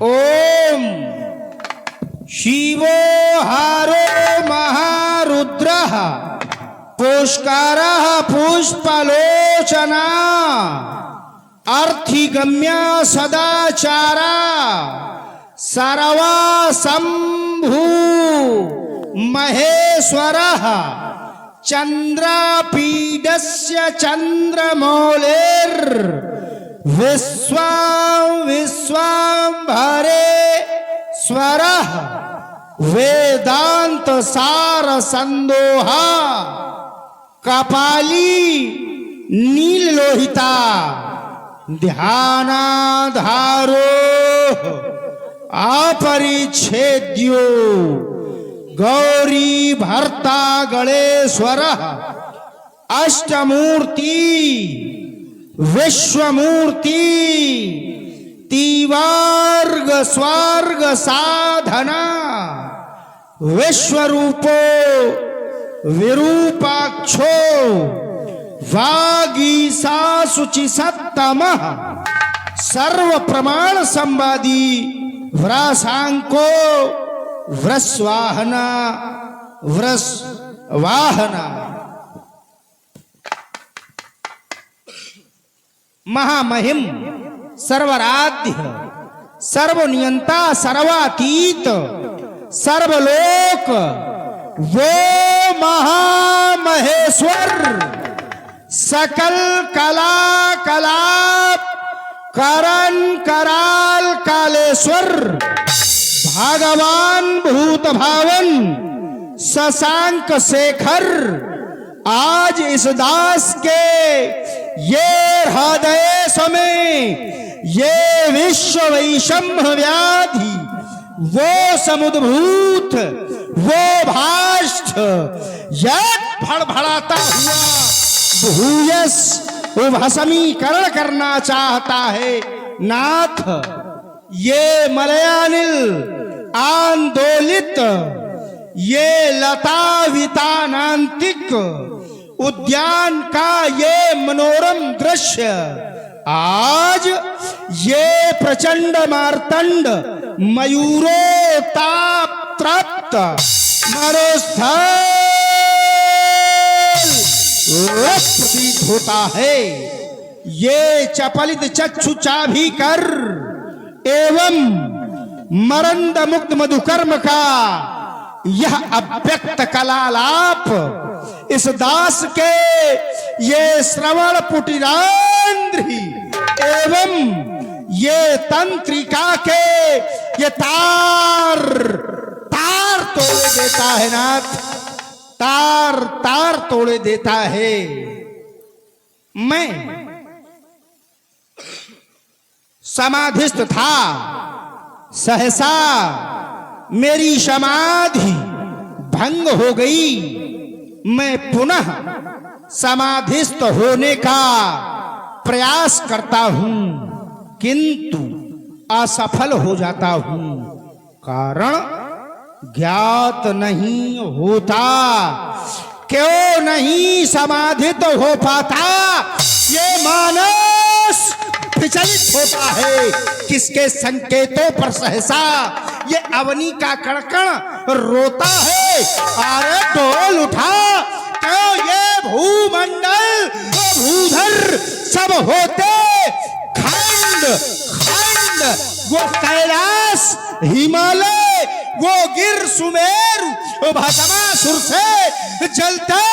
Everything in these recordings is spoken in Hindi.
ओम शिवो हारो महारुद्रः पुष्कारः पुष्पलोचना अर्थिगम्य सदाचारा सर्वा शंभु महेश्वरः चंद्रपीडस्य चंद्रमौलेर विश्वांभरे स्वरः वेदांत सार संदोहा कपाली नील लोहिता ध्यानाधारो अपरिच्छेद्यो गौरी भर्ता गणेश्वर अष्टमूर्ति विश्वमूर्ति तिवार्ग स्वर्ग साधना विश्वरूपो विरूपाक्षो वागीसा शुचि सत्तमः सर्व प्रमाण संवादी व्रासांको व्रस्वाहना व्रस्वाहना महामहिम सर्वराध्य सर्वनियंता सर्वातीत सर्वलोक वो महामहेश्वर सकल कला कलाप करण कराल कालेश्वर भगवान भूत भावन शशांक शेखर आज इस दास के ये हृदय समय ये विश्व वैषम्य व्याधि वो समुद्भूत वो भाष्ठ यद भड़भड़ाता हुआ भूयस भस्मीकरण करना चाहता है नाथ। ये मलयानिल आंदोलित ये लता वितानांतिक उद्यान का ये मनोरम दृश्य आज ये प्रचंड मार्तंड मयूरोताप तृप्त मरुस्थल प्रतीत होता है। ये चपलित चक्षु चाभी कर एवं मरंद मुक्त मधुकर्म का यह अव्यक्त कलालाप इस दास के ये श्रवण पुटिरांध्री एवं ये तंत्रिका के ये तार तार तोड़े देता है नाथ, तार तार तोड़े देता है। मैं समाधिस्थ था, सहसा मेरी समाधि भंग हो गई। मैं पुनः समाधिस्थ होने का प्रयास करता हूं किंतु असफल हो जाता हूं, कारण ज्ञात नहीं होता क्यों नहीं समाधित हो पाता। ये मानस विचलित होता है किसके संकेतों पर सहसा ये अवनी का कड़कण रोता है। अरे डोल उठा क्यों ये भूमंडल भूधर सब होते खंड खंड वो कैलाश हिमालय वो गिर सुमेरु भस्मासुर से जलते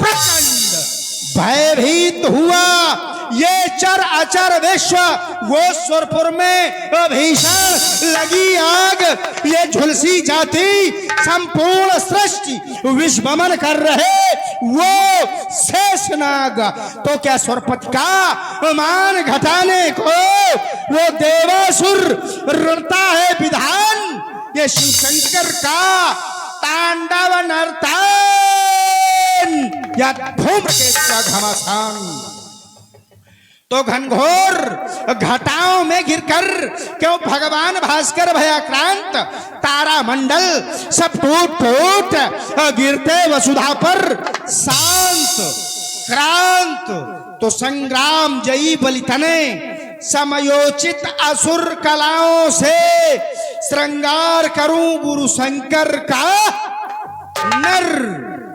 प्रचंड भयभीत हुआ ये चर अचर विश्व वो सुरपुर में भीषण लगी आग ये झुलसी जाति संपूर्ण सृष्टि विश्वमन कर रहे वो शेषनाग। तो क्या सुरपति का मान घटाने को वो देवासुर रटता है विधान, ये शिव शंकर का तांडव नर्तन या धूमकेतु घमासान। तो घनघोर घटाओं में गिरकर क्यों भगवान भास्कर भयाक्रांत तारा मंडल सब टूट फूट गिरते वसुधा पर शांत क्रांत। तो संग्राम जयी बलितने समयोचित असुर कलाओं से श्रृंगार करूं गुरु शंकर का नर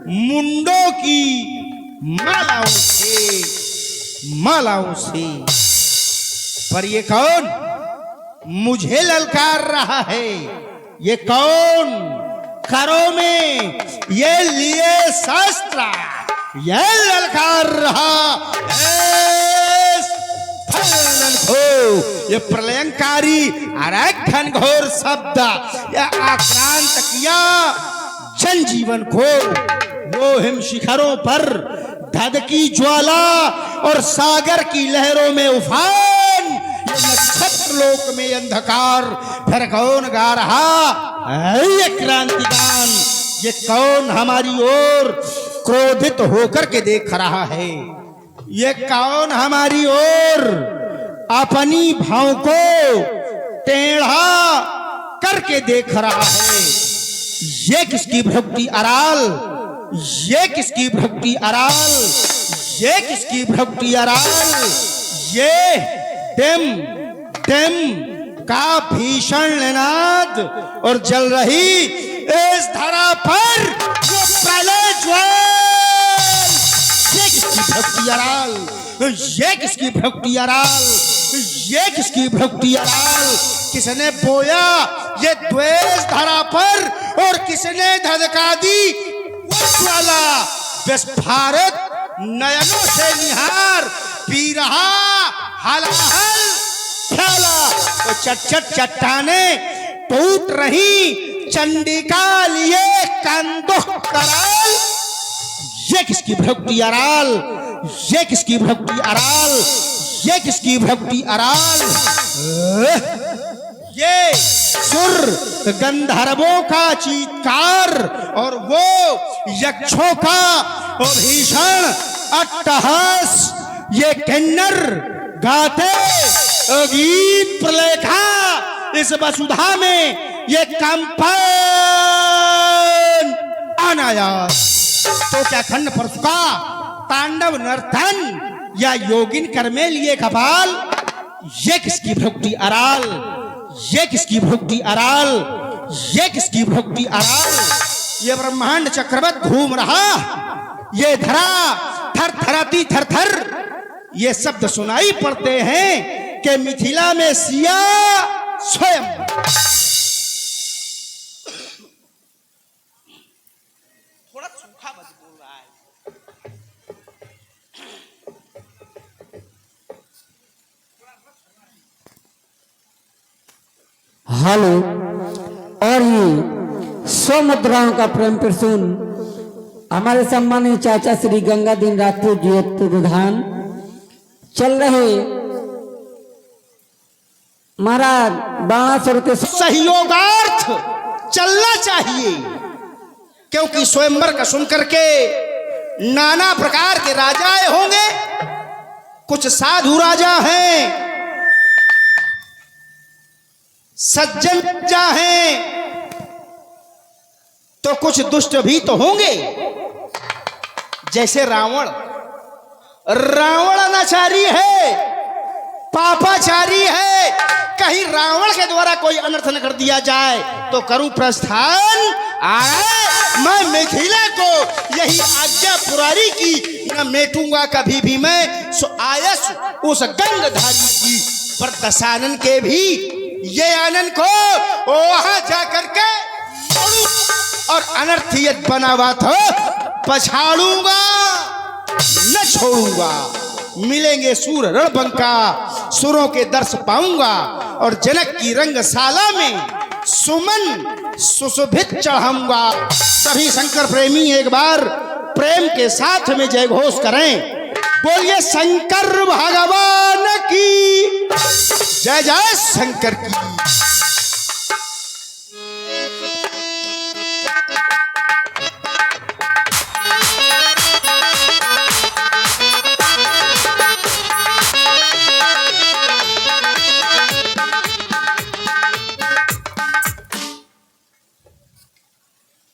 मुंडों की मालाओं से। पर ये कौन मुझे ललकार रहा है? ये कौन करो में ये लिए शस्त्र ये ललकार रहा? ये प्रलयंकारी अरे घनघोर शब्द यह आक्रांत किया जनजीवन को। वो हिम शिखरों पर धधकी ज्वाला और सागर की लहरों में उफान, ये नक्षत्र लोक में अंधकार, फिर कौन गा रहा ये क्रांतिगान? ये कौन हमारी ओर क्रोधित होकर के देख रहा है? ये कौन हमारी ओर अपनी भाव को टेढ़ा करके देख रहा है? ये किसकी भक्ति अराल? ये किसकी भक्ति अराल? ये किसकी भक्ति अराल? ये टिम टिम का भीषण निनाद और जल रही इस धरा पर वो प्रलय ज्वाल। ये किसकी भक्ति अराल? ये किसकी भक्ति अराल? ये किसकी भक्ति अराल? किसने बोया ये द्वेष धरा पर और किसने धधका दी ज्वाला? विस्फारित नयनों से निहार पी रहा हलाहल फैला। वो चट चट्टाने टूट रही चंडिका लिए कंदुक कराल। ये किसकी भक्ति अराल? ये किसकी भक्ति अराल? ये किसकी भक्ति अराल? ये सुर गंधर्वों का चीत्कार और वो यक्षों का और भीषण अट्टहास, ये किन्नर गाते गीत प्रलय का इस वसुधा में ये कंपन अनायास। तो क्या खंड परशु का तांडव नर्तन या योगिन कर में लिए कपाल? ये किसकी भक्ति अराल? ये किसकी भक्ति अराल? ये किसकी भक्ति अराल? ये ब्रह्मांड चक्रवत घूम रहा, ये धरा थर थराती थर थर। ये शब्द सुनाई पड़ते हैं कि मिथिला में सिया स्वयं। थोड़ा सूखा बस बोल रहा है। हेलो। और ये 100 मुद्राओं का प्रेम प्रसून हमारे सम्मानित चाचा श्री गंगादीन राजपूत जी प्रधान चल रहे महाराज 1200 के सहयोगार्थ चलना चाहिए, क्योंकि स्वयंवर का सुनकर के नाना प्रकार के राजाएं होंगे। कुछ साधु राजा हैं, सज्जन राजा हैं, तो कुछ दुष्ट भी तो होंगे। जैसे रावण अनाचारी है, पापाचारी है। कहीं रावण के द्वारा कोई अनर्थ न कर दिया जाए तो करूं प्रस्थान। मैं मिथिला को यही आज्ञा पुरारी की न मेटूंगा कभी भी मैं। सो आयस उस गंगधारी की पर दशानन के भी ये आनंद को वहां जाकर के और अनर्थियत बनावा तो पछाड़ूंगा न छोड़ूंगा। मिलेंगे सूर रणबंका, सुरों के दर्श पाऊंगा और जनक की रंगशाला में सुमन सुशोभित चढ़ाऊंगा। सभी शंकर प्रेमी एक बार प्रेम के साथ में जय घोष करें। बोलिए शंकर भगवान की जय। जय शंकर की।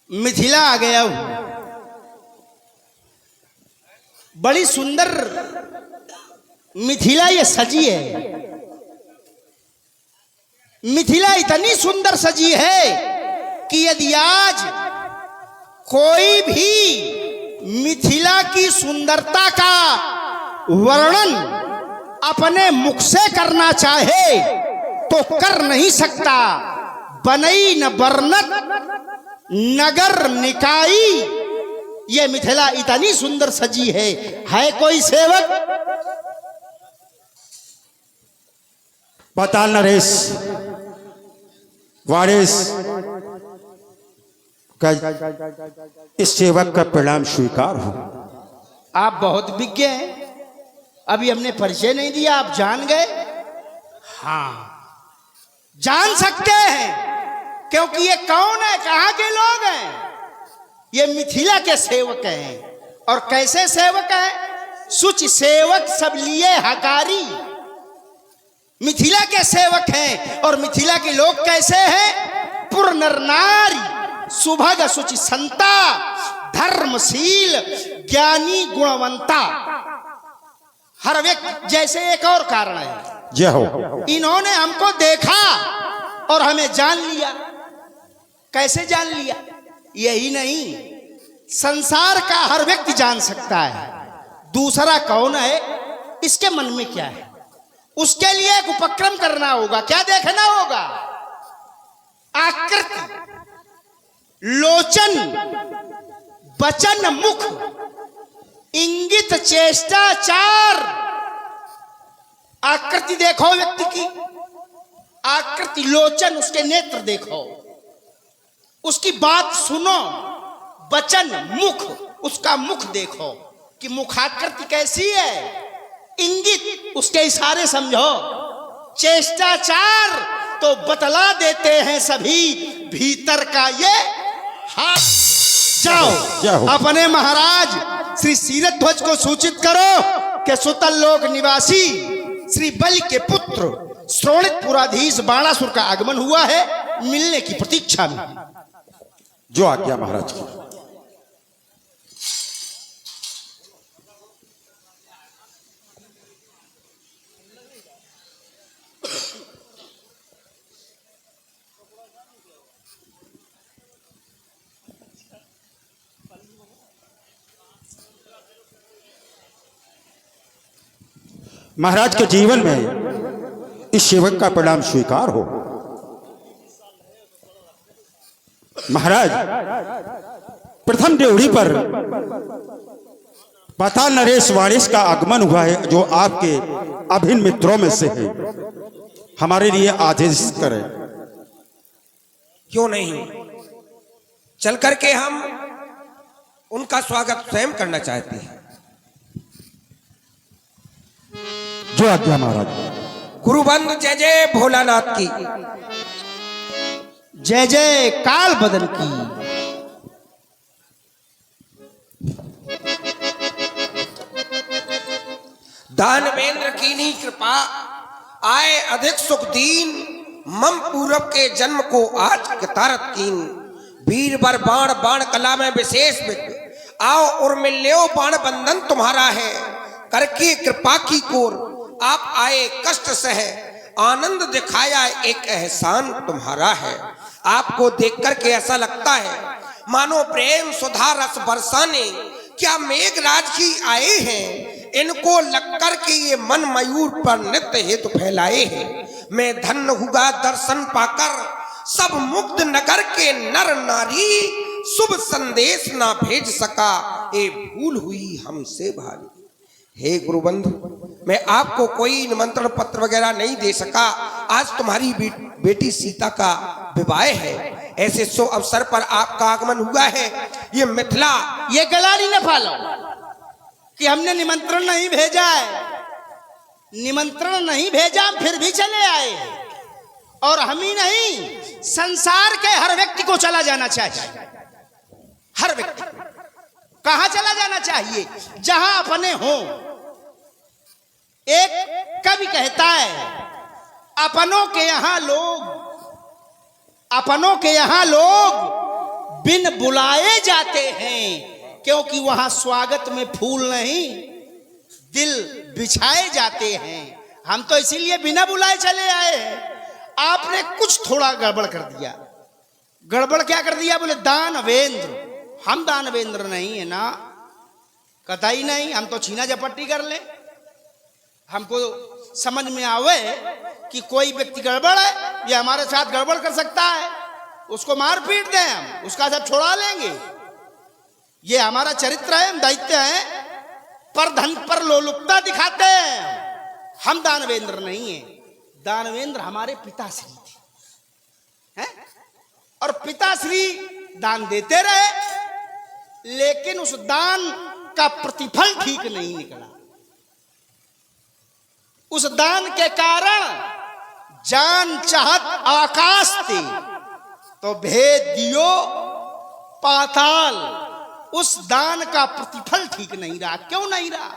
मिथिला आ गया हूं। बड़ी सुंदर मिथिला ये सजी है। मिथिला इतनी सुंदर सजी है कि यदि आज कोई भी मिथिला की सुंदरता का वर्णन अपने मुख से करना चाहे तो कर नहीं सकता। बनई न बरनत नगर निकाई, ये मिथिला इतनी सुंदर सजी है कोई सेवक? पाताल नरेश वारिस का इस सेवक का प्रणाम स्वीकार हो। आप बहुत विज्ञ हैं, अभी हमने परिचय नहीं दिया, आप जान गए? हाँ, जान सकते हैं, क्योंकि ये कौन है, कहां के लोग हैं? ये मिथिला के सेवक हैं। और कैसे सेवक हैं? सुच सेवक सब लिए हकारी, मिथिला के सेवक हैं। और मिथिला के लोग कैसे हैं? पुर नर नारी सुभग सुचि संता, धर्मशील ज्ञानी गुणवंता। हर व्यक्ति, जैसे एक और कारण है, जय हो। इन्होंने हमको देखा और हमें जान लिया। कैसे जान लिया? यही नहीं, संसार का हर व्यक्ति जान सकता है दूसरा कौन है, इसके मन में क्या है। उसके लिए एक उपक्रम करना होगा। क्या देखना होगा? आकृति, लोचन, वचन, मुख, इंगित, चेष्टा, चार। आकृति देखो व्यक्ति की, आकृति, लोचन, उसके नेत्र देखो, उसकी बात सुनो, वचन, मुख, उसका मुख देखो कि मुखाकृति कैसी है, इंगित, उसके इशारे समझो, चेष्टाचार तो बतला देते हैं सभी भीतर का ये हाथ। जाओ अपने महाराज श्री सीरथ ध्वज को सूचित करो कि सुतल लोक निवासी श्री बलि के पुत्र श्रोणितपुराधीश बाणासुर का आगमन हुआ है, मिलने की प्रतीक्षा में। जो आज्ञा महाराज की। महाराज के जीवन में इस सेवक का प्रणाम स्वीकार हो। महाराज, प्रथम ड्योढ़ी पर पाताल नरेश वारिस का आगमन हुआ है, जो आपके अभिन्न मित्रों में से है। हमारे लिए आदेश करें। क्यों नहीं, चल करके हम उनका स्वागत स्वयं करना चाहते हैं। जो आज्ञा महाराज। गुरुबंधु जय जय भोलानाथ की, जय जय काल बदन की। दानवेंद्र की नी कृपा आए अधिक सुख दीन, मम पूरब के जन्म को आज कतारत कीन। वीर बर बाण बाण कला में विशेष विद्य, आओ उर्मिल्यो बाण बंधन तुम्हारा है। करके कृपा की कोर आप आए कष्ट सह, आनंद दिखाया एक एहसान तुम्हारा है। आपको देख करके ऐसा लगता है मानो प्रेम सुधा रस बरसाने क्या मेघराज ही आए हैं। इनको लग कर के ये मन मयूर पर नित्य हेतु फैलाए हैं। मैं धन्य हुआ दर्शन पाकर सब मुग्ध नगर के नर नारी, शुभ संदेश ना भेज सका ये भूल हुई हमसे भारी। हे गुरुबंधु, मैं आपको कोई निमंत्रण पत्र वगैरह नहीं दे सका। आज तुम्हारी बेटी सीता का विवाह है, ऐसे शुभ अवसर पर आपका आगमन हुआ है। ये मिथिला, ये गलानी न फालो कि हमने निमंत्रण नहीं भेजा है। निमंत्रण नहीं भेजा, फिर भी चले आए। और हम ही नहीं, संसार के हर व्यक्ति को चला जाना चाहिए। हर व्यक्ति कहां चला जाना चाहिए? जहां अपने हों। एक कवि कहता है, अपनों के यहां लोग बिन बुलाए जाते हैं, क्योंकि वहां स्वागत में फूल नहीं दिल बिछाए जाते हैं। हम तो इसीलिए बिना बुलाए चले आए हैं। आपने कुछ थोड़ा गड़बड़ कर दिया। गड़बड़ क्या कर दिया? बोले दानवेंद्र। हम दानवेंद्र नहीं है ना, कतई नहीं। हम तो छीना झपट्टी कर ले। हमको समझ में आवे कि कोई व्यक्ति गड़बड़ है, ये हमारे साथ गड़बड़ कर सकता है, उसको मार पीट दें, हम उसका सब छोड़ा लेंगे। ये हमारा चरित्र है, हम दैत्य हैं, पर धन पर लोलुपता दिखाते हैं। हम दानवेंद्र नहीं है। दानवेंद्र हमारे पिताश्री थे, हैं? और पिताश्री दान देते रहे, लेकिन उस दान का प्रतिफल ठीक नहीं निकला। उस दान के कारण जान चाहत आकाश थी, तो भेद दियो पाताल। उस दान का प्रतिफल ठीक नहीं रहा। क्यों नहीं रहा?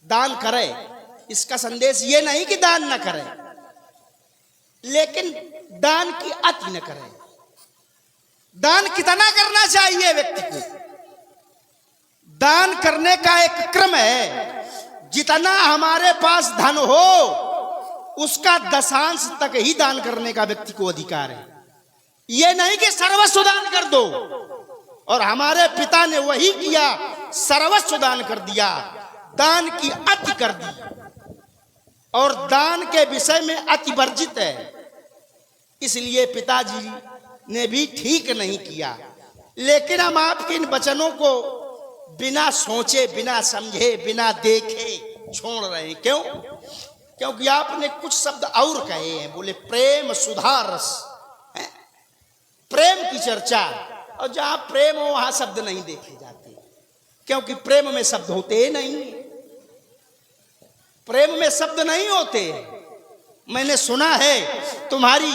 दान करे, इसका संदेश ये नहीं कि दान न करे, लेकिन दान की अति न करे। दान कितना करना चाहिए व्यक्ति को? दान करने का एक क्रम है। जितना हमारे पास धन हो, उसका दशांश तक ही दान करने का व्यक्ति को अधिकार है। यह नहीं कि सर्वस्व दान कर दो। और हमारे पिता ने वही किया, सर्वस्व दान कर दिया, दान की अति कर दी। और दान के विषय में अति वर्जित है, इसलिए पिताजी ने भी ठीक नहीं किया। लेकिन हम आपके इन वचनों को बिना सोचे, बिना समझे, बिना देखे छोड़ रहे हैं। क्यों? क्योंकि आपने कुछ शब्द और कहे हैं। बोले प्रेम सुधा रस, प्रेम की चर्चा, और जहां प्रेम हो वहां शब्द नहीं देखे जाते, क्योंकि प्रेम में शब्द होते नहीं। प्रेम में शब्द नहीं होते। मैंने सुना है तुम्हारी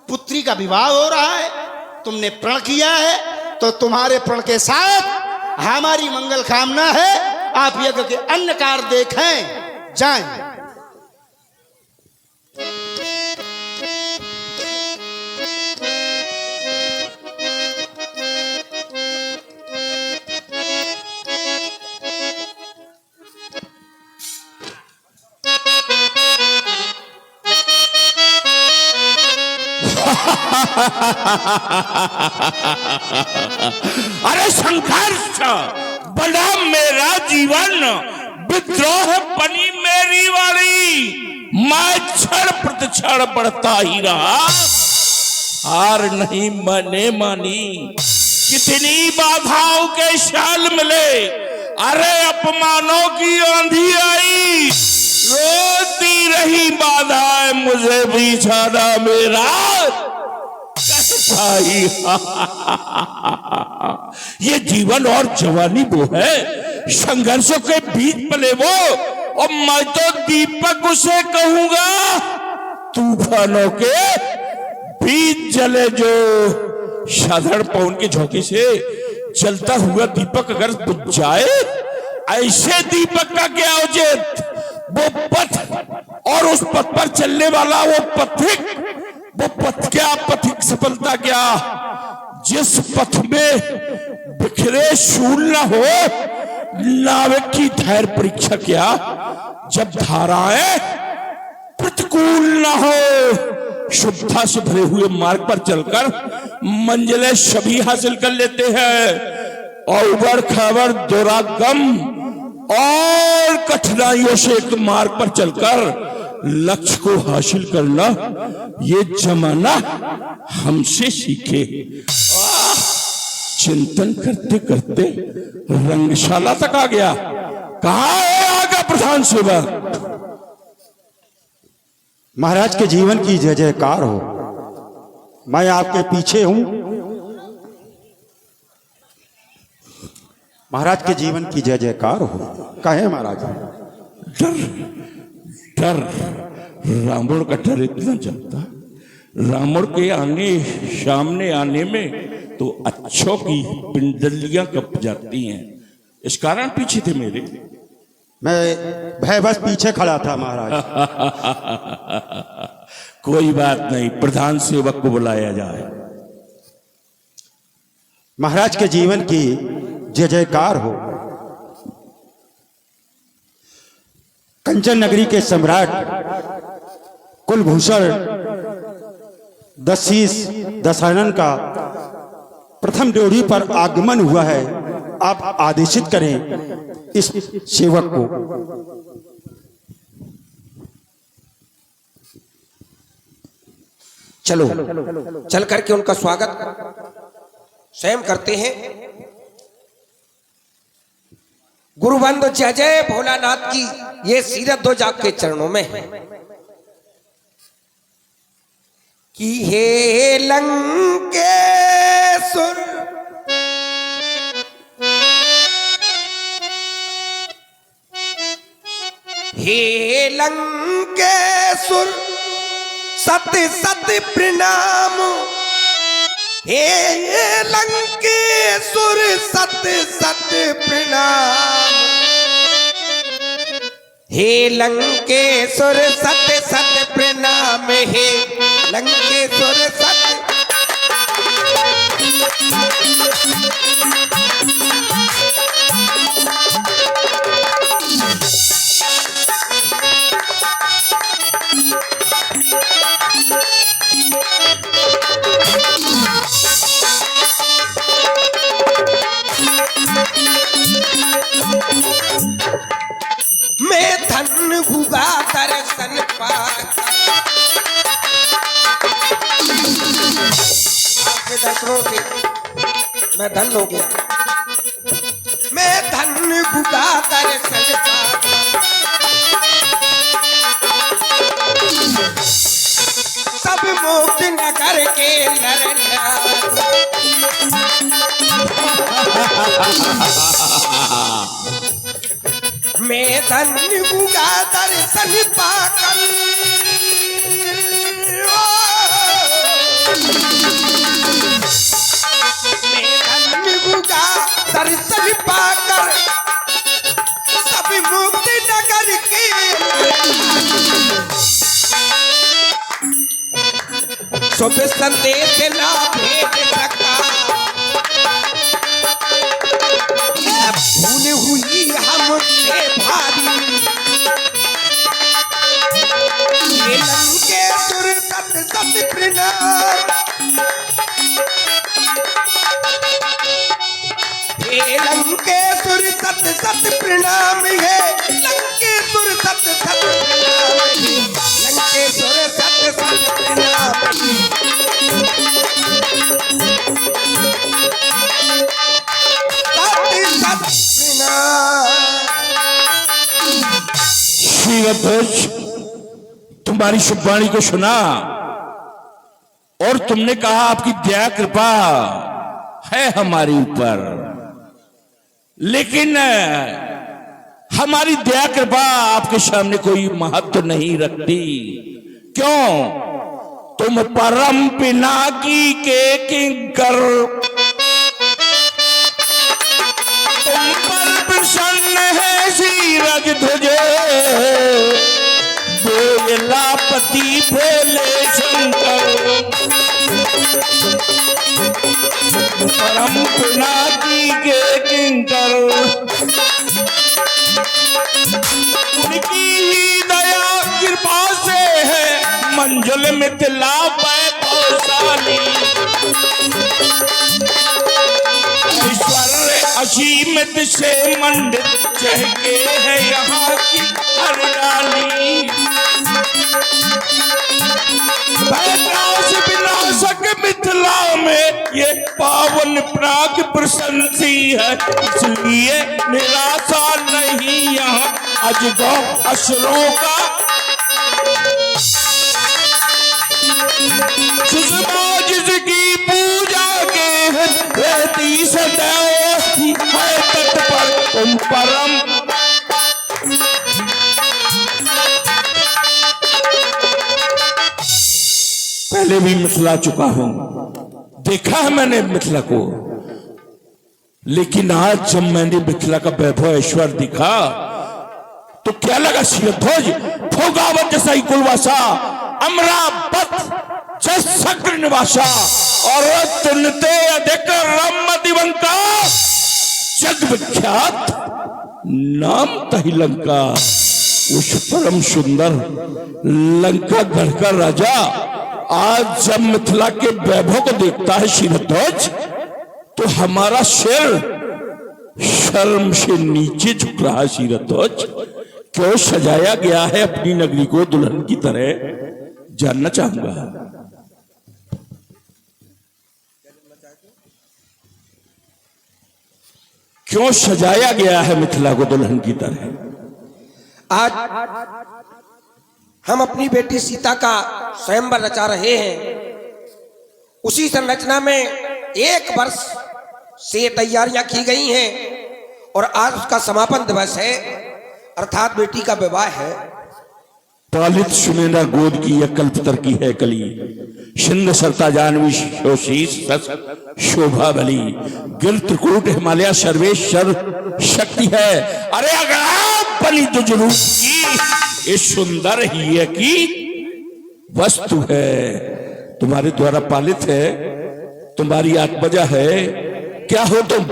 पुत्री का विवाह हो रहा है, तुमने प्रण किया है, तो तुम्हारे प्रण के साथ हमारी मंगल कामना है। आप यज्ञ के अन्न कार्य देखें, जाएं। अरे संघर्ष बड़ा मेरा जीवन, विद्रोह बनी मेरी वाली। मैं क्षण प्रतिक्षण बढ़ता ही रहा, हार नहीं मैंने मानी। कितनी बाधाओं के शाल मिले, अरे अपमानों की आंधी आई, रोती रही बाधाएं, मुझे भी छाना मेरा भाई। ये जीवन और जवानी वो है, संघर्षों के बीच पले वो। और मैं तो दीपक उसे कहूंगा, तूफानों के बीच जले जो। साधारण पवन के झोंके से जलता हुआ दीपक अगर बुझ जाए, ऐसे दीपक का क्या औचित्य? वो पथ और उस पथ पर चलने वाला वो पथिक, वो पथ क्या, पथिक सफलता क्या? जिस पथ में बिखरे शूल न हो, नाविक की धैर्य परीक्षा क्या? जब धाराएं प्रतिकूल न हो, शुद्धता से भरे हुए मार्ग पर चलकर मंजिलें सभी हासिल कर लेते हैं। और उबड़ खाबड़ दुरागम और कठिनाइयों से एक मार्ग पर चलकर लक्ष्य को हासिल करना, ये जमाना हमसे सीखे। चिंतन करते करते रंगशाला तक आ गया। कहाँ है आगे प्रधान सेवक? महाराज के जीवन की जय जयकार हो। मैं आपके पीछे हूं। महाराज के जीवन की जय जयकार हो। कहे महाराज? डर डर, रावण का डर इतना चलता, रावण के आने सामने आने में तो अच्छों की पिंडलियां कप जाती हैं। इस कारण पीछे थे मेरे। मैं भय बस पीछे खड़ा था महाराज। कोई बात नहीं, प्रधान सेवक को बुलाया जाए। महाराज के जीवन की जय जयकार हो। कंचन नगरी के सम्राट कुलभूषण दशीष दशानन का प्रथम ड्योढ़ी पर आगमन हुआ है। आप आदेशित करें इस सेवक को। चलो चल करके उनका स्वागत स्वयं करते हैं। गुरुबंधु जय जय भोलानाथ की ये सीरत दो जाग के चरणों में है कि हे लंकेश्वर हे लंकेश्वर सत्य सत्य प्रणाम। हे लंकेश्वर सत्य सत्य प्रणाम। हे लंकेश्वर सत्य सत्य प्रणाम। हे लंकेश्वर सत्य मैं धन हुआ दर्शन पाकर आपके दर्शनों से मैं धन हो गया। मैं धन हुआ दर्शन पाकर सब मोक्ष नगर के नर मैं धन्य हुआ दर्शन पाकर। मैं धन्य हुआ दर्शन पाकर सब मुक्ति नगर के शुभ संदेश ना भेज सका। भूल हुई हमसे भारी ये लंकेश्वर सत्य सत्य प्रणाम। हे लंकेश्वर सत्य सत्य प्रणाम। हे लंकेश्वर सत्य सत्य प्रणाम। लंकेश्वर सत्य सत्य प्रणाम। श्रीध्वज तुम्हारी शुभवाणी को सुना और तुमने कहा आपकी दया कृपा है हमारे ऊपर, लेकिन हमारी दया कृपा आपके सामने कोई महत्व नहीं रखती। क्यों? तुम परम पिनाकी के किंकर, तुम पर प्रसन्न है श्री रजध्वजे बोलापति भोले शंकर। परम पिनाकी के किंकर, उनकी ही दया कृपा से है मंजुल मिथिला वैभवशाली। ऐश्वर्य असीमित से मंडित चहके है यहाँ की हरियाली। भयनाश विनाशक मिथिला में ये पावन प्राग प्रशंसी है, इसलिए निराशा नहीं यहाँ अजगौ असुरों का। सुषमा जिसकी पूजा के रहती सदैव है तट पर तुम परम। पहले भी मिथिला चुका हूं, देखा है मैंने मिथिला को, लेकिन आज जब मैंने मिथिला का वैभव ऐश्वर्य दिखा तो क्या लगा शिरध्वज भोगावत जैसा ही कुलवासा, अमरावत शक्र निवासा और तुनते अधिक रम दिवंका, जग विख्यात नाम तही लंका। उस परम सुंदर लंका गढ़ का राजा आज जब मिथिला के वैभव को देखता है शिरध्वज, तो हमारा सिर शर्म से नीचे झुक रहा है। शिरध्वज, क्यों सजाया गया है अपनी नगरी को दुल्हन की तरह, जानना चाहूंगा। क्यों सजाया गया है मिथिला को दुल्हन की तरह? आज हम अपनी बेटी सीता का स्वयंवर रचा रहे हैं। उसी संरचना में 1 वर्ष से तैयारियां की गई हैं और आज उसका समापन दिवस है, अर्थात बेटी का विवाह है। पालित सुनैना गोद की यह कल्पतर की है कली, सिंध सरता जानवी शोशीष शोभा बली, गिर त्रिकूट हिमालय सर्वेश्वर शक्ति है। अरे अगर आप बनी तो जरूर की ये सुंदर ही है कि वस्तु है, तुम्हारे द्वारा पालित है, तुम्हारी आत्मजा है। क्या हो तुम?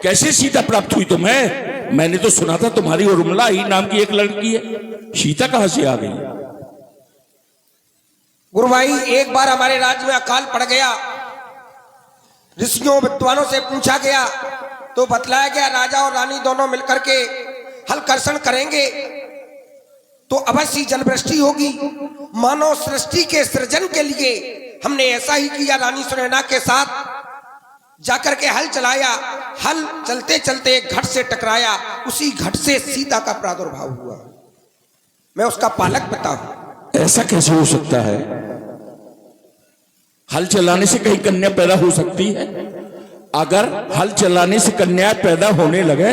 कैसे सीता प्राप्त हुई तुम्हें? मैंने तो सुना था तुम्हारी उर्मिला ही नाम की एक लड़की है, सीता कहां से आ गई? गुरु भाई, एक बार हमारे राज्य में अकाल पड़ गया। ऋषियों विद्वानों से पूछा गया तो बतलाया गया राजा और रानी दोनों मिलकर के हल कर्षण करेंगे तो अवश्य जलवृष्टि होगी। मानव सृष्टि के सृजन के लिए हमने ऐसा ही किया। रानी सुनैना के साथ जाकर के हल चलाया। हल चलते चलते एक घट से टकराया, उसी घट से सीता का प्रादुर्भाव हुआ। मैं उसका पालक पिता हूं। ऐसा कैसे हो सकता है? हल चलाने से कहीं कन्या पैदा हो सकती है? अगर हल चलाने से कन्या पैदा होने लगे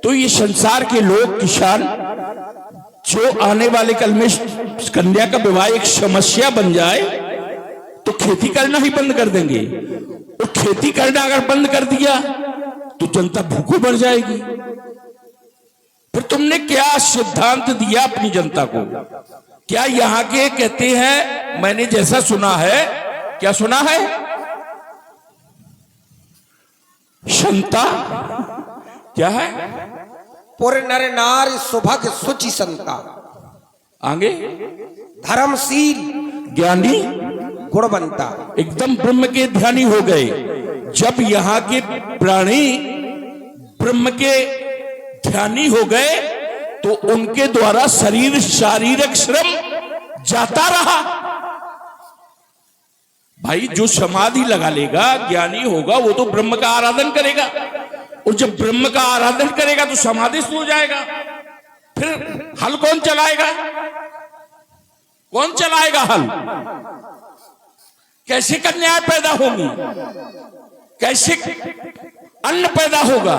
तो ये संसार के लोग, किसान, जो आने वाले कल में कन्या का विवाह एक समस्या बन जाए तो खेती करना ही बंद कर देंगे। और खेती करना अगर बंद कर दिया तो जनता भूखों मर जाएगी। फिर तुमने क्या सिद्धांत दिया अपनी जनता को? क्या यहां के कहते हैं, मैंने जैसा सुना है, क्या सुना है? संता क्या है? पुर नर नार सुभग सुचि संता, आगे धर्मशील ज्ञानी गुणवंता। एकदम ब्रह्म के ध्यानी हो गए। जब यहाँ के प्राणी ब्रह्म के ध्यानी हो गए तो उनके द्वारा शरीर शारीरिक श्रम जाता रहा। भाई, जो समाधि लगा लेगा, ज्ञानी होगा, वो तो ब्रह्म का आराधन करेगा। और जब ब्रह्म का आराधन करेगा तो समाधि हो जाएगा। फिर हल कौन चलाएगा? कौन चलाएगा हल? कैसे कन्याएं पैदा होंगी? कैसे अन्न पैदा होगा?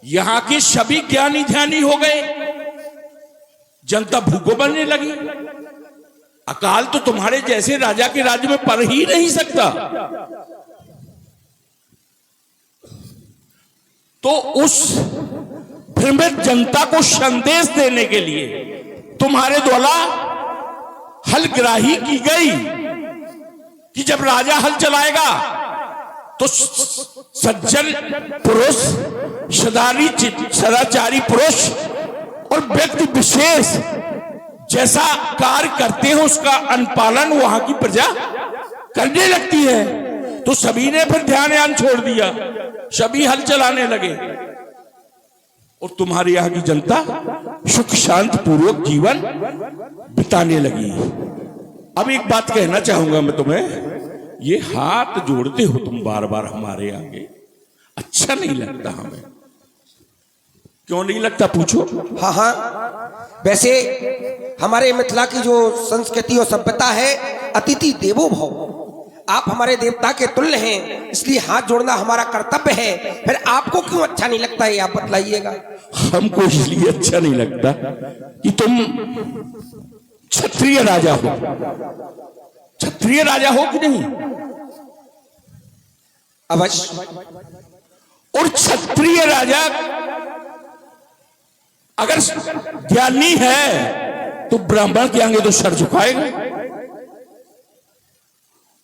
यहां के सभी ज्ञानी ध्यानी हो गए, जनता भूखों बनने लगी। अकाल तो तुम्हारे जैसे राजा के राज्य में पड़ ही नहीं सकता। तो उस भ्रमित जनता को संदेश देने के लिए तुम्हारे द्वारा हलग्राही की गई कि जब राजा हल चलाएगा तो सज्जन पुरुष, सदाचारी पुरुष और व्यक्ति विशेष जैसा कार्य करते हैं उसका अनुपालन वहां की प्रजा करने लगती है। तो सभी ने फिर ध्यान छोड़ दिया, सभी हल चलाने लगे और तुम्हारे यहां की जनता सुख शांत पूर्वक जीवन बिताने लगी। अब एक बात कहना चाहूंगा मैं तुम्हें, ये हाथ जोड़ते हो तुम बार बार हमारे आगे, अच्छा नहीं लगता हमें। क्यों नहीं लगता पूछो? हाँ हाँ, वैसे हमारे मिथिला की जो संस्कृति और सभ्यता है, अतिथि देवो भव, आप हमारे देवता के तुल्य हैं, इसलिए हाथ जोड़ना हमारा कर्तव्य है। फिर आपको क्यों अच्छा नहीं लगता है, आप बतलाइएगा। हमको इसलिए अच्छा नहीं लगता कि तुम क्षत्रिय राजा हो। क्षत्रिय राजा हो कि नहीं? अवश्य। और क्षत्रिय राजा अगर ज्ञानी है तो ब्राह्मण के आगे तो सर झुकाएगा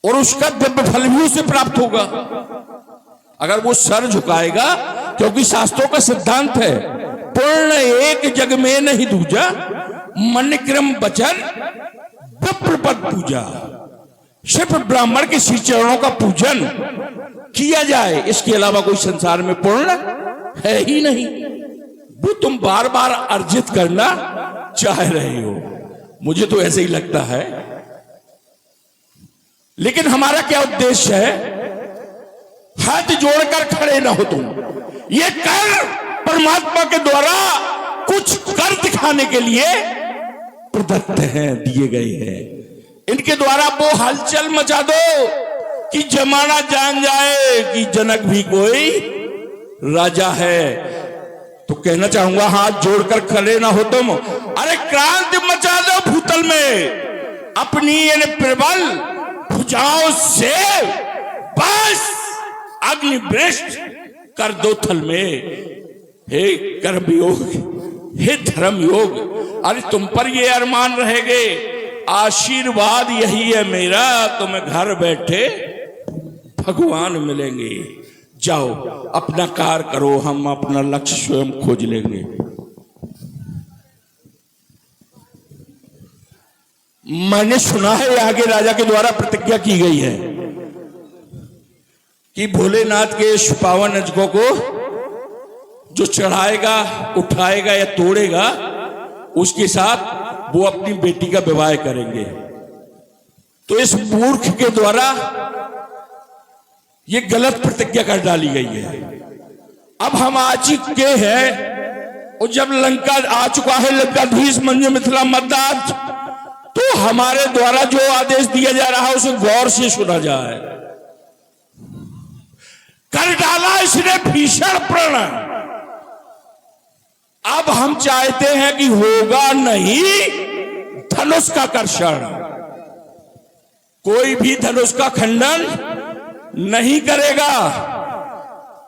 और उसका दिव्य फल भी उसे प्राप्त होगा अगर वो सर झुकाएगा, क्योंकि शास्त्रों का सिद्धांत है पूर्ण एक जग में नहीं दूजा, मन क्रम वचन विप्र पद पूजा। सिर्फ ब्राह्मण के श्री चरणों का पूजन किया जाए, इसके अलावा कोई संसार में पूर्ण है ही नहीं। वो तुम बार बार अर्जित करना चाह रहे हो, मुझे तो ऐसे ही लगता है। लेकिन हमारा क्या उद्देश्य है? हाथ जोड़कर खड़े ना हो तुम, ये कर परमात्मा के द्वारा कुछ कर दिखाने के लिए प्रदत्त हैं, दिए गए हैं। इनके द्वारा वो हलचल मचा दो कि जमाना जान जाए कि जनक भी कोई राजा है। तो कहना चाहूंगा, हाथ जोड़कर खड़े ना हो तुम, अरे क्रांति मचा दो भूतल में, अपनी प्रबल भुजाओं से बस अग्नि वृष्ट कर दो थल में। हे कर्म योग, हे धर्म योग, अरे तुम पर ये अरमान रहेगे, आशीर्वाद यही है मेरा, तुम्हें घर बैठे भगवान मिलेंगे। जाओ अपना कार्य करो, हम अपना लक्ष्य स्वयं खोज लेंगे। मैंने सुना है आगे राजा के द्वारा प्रतिज्ञा की गई है कि भोलेनाथ के पावन अजगों को जो चढ़ाएगा, उठाएगा या तोड़ेगा, उसके साथ वो अपनी बेटी का विवाह करेंगे। तो इस मूर्ख के द्वारा ये गलत प्रतिज्ञा कर डाली गई है। अब हम आ चुके हैं, और जब लंका आ चुका है, लंकाधीश मंजू मिथिला मद्दात, तो हमारे द्वारा जो आदेश दिया जा रहा है उसे गौर से सुना जाए। कर डाला इसने भीषण प्रण, अब हम चाहते हैं कि होगा नहीं धनुष का कर्षण, कोई भी धनुष का खंडन नहीं करेगा।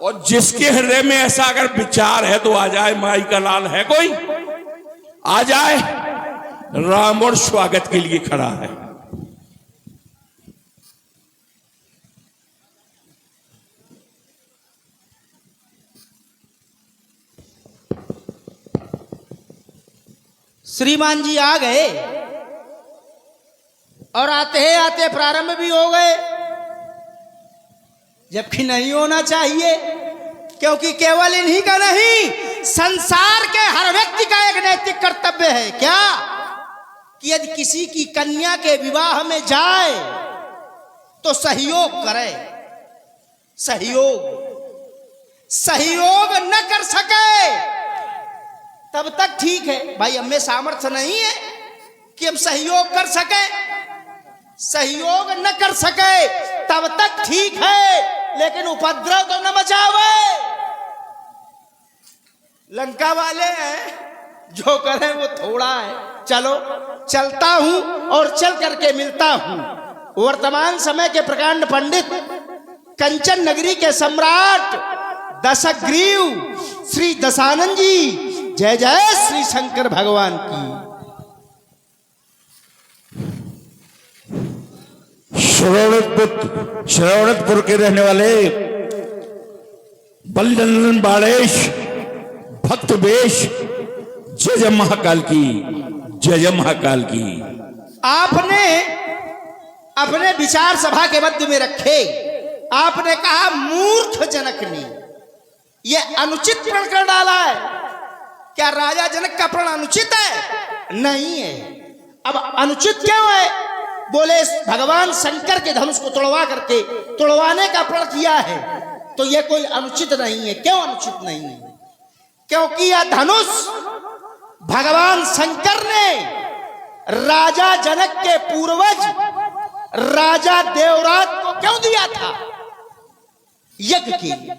और जिसके हृदय में ऐसा अगर विचार है तो आ जाए, माई का लाल है कोई, आ जाए, रावण स्वागत के लिए खड़ा है। श्रीमान जी आ गए और आते ही आते प्रारंभ भी हो गए, जबकि नहीं होना चाहिए, क्योंकि केवल इन्हीं का नहीं, संसार के हर व्यक्ति का एक नैतिक कर्तव्य है क्या, कि यदि किसी की कन्या के विवाह में जाए तो सहयोग करे। सहयोग न कर सके तब तक ठीक है भाई, हमें सामर्थ्य नहीं है कि हम सहयोग कर सके। सहयोग न कर सके तब तक ठीक है, लेकिन उपद्रव तो न मचावे। लंका वाले हैं, जो करें वो थोड़ा है। चलो चलता हूं और चल करके मिलता हूं वर्तमान समय के प्रकांड पंडित, कंचन नगरी के सम्राट दशग्रीव श्री दशानंद जी। जय जय श्री शंकर भगवान की। श्रवणतपुर के रहने वाले बलिनंदन बालेश भक्त वेश, जय जय महाकाल की, जय जय महाकाल की। आपने अपने विचार सभा के मध्य में रखे, आपने कहा मूर्ख जनक ने यह अनुचित प्रण कर डाला है। क्या राजा जनक का प्रण अनुचित है? नहीं है। अब अनुचित क्यों है? बोले भगवान शंकर के धनुष को तोड़वाने का प्रण किया है, तो यह कोई अनुचित नहीं है। क्यों अनुचित नहीं है? क्योंकि यह धनुष भगवान शंकर ने राजा जनक के पूर्वज राजा देवराज को क्यों दिया था? यज्ञ के लिए।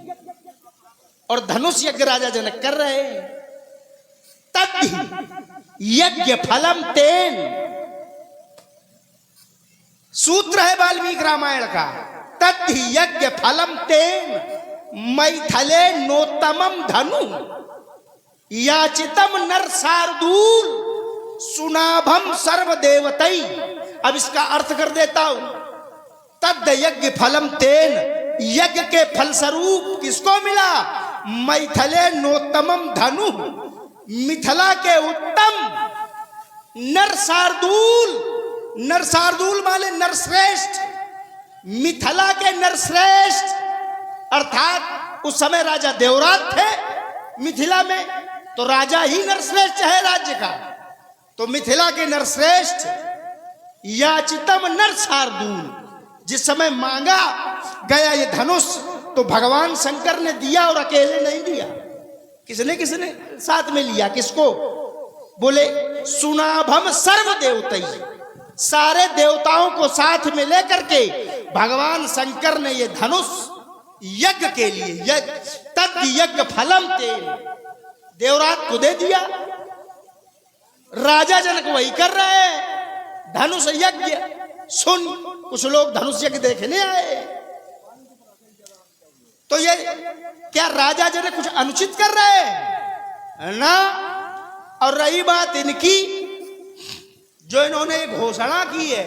और धनुष यज्ञ राजा जनक कर रहे हैं। तद्धि यज्ञ फलम तेन, सूत्र है वाल्मीकि रामायण का। तद्धि यज्ञ फलम तेन मैथले नोत्तमम धनु याचितम नर शार्दूल सुनाभम सर्वदेवतई। अब इसका अर्थ कर देता हूं। तद यज्ञ फलम तेन, यज्ञ के फलस्वरूप किसको मिला? मैथले नोत्तमम धनु, मिथिला के उत्तम नरसार्दूल माने नरश्रेष्ठ, मिथिला के नरश्रेष्ठ, अर्थात उस समय राजा देवराज थे मिथिला में, तो राजा ही नरश्रेष्ठ है राज्य का। तो मिथिला के नरश्रेष्ठ याचितम नरसार्दूल, जिस समय मांगा गया ये धनुष, तो भगवान शंकर ने दिया और अकेले नहीं दिया। किसने किसने साथ में लिया? किसको? बोले सुनाभम सर्व देवतई, सारे देवताओं को साथ में लेकर के भगवान शंकर ने ये धनुष यज्ञ के लिए, यज्ञ तद यज्ञ फलम ते, देवराज को दे दिया। राजा जनक वही कर रहे हैं, धनुष यज्ञ। सुन, कुछ लोग धनुष यज्ञ देखने आए, तो ये क्या राजा जनक कुछ अनुचित कर रहे हैं ना? और रही बात इनकी, जो इन्होंने घोषणा की है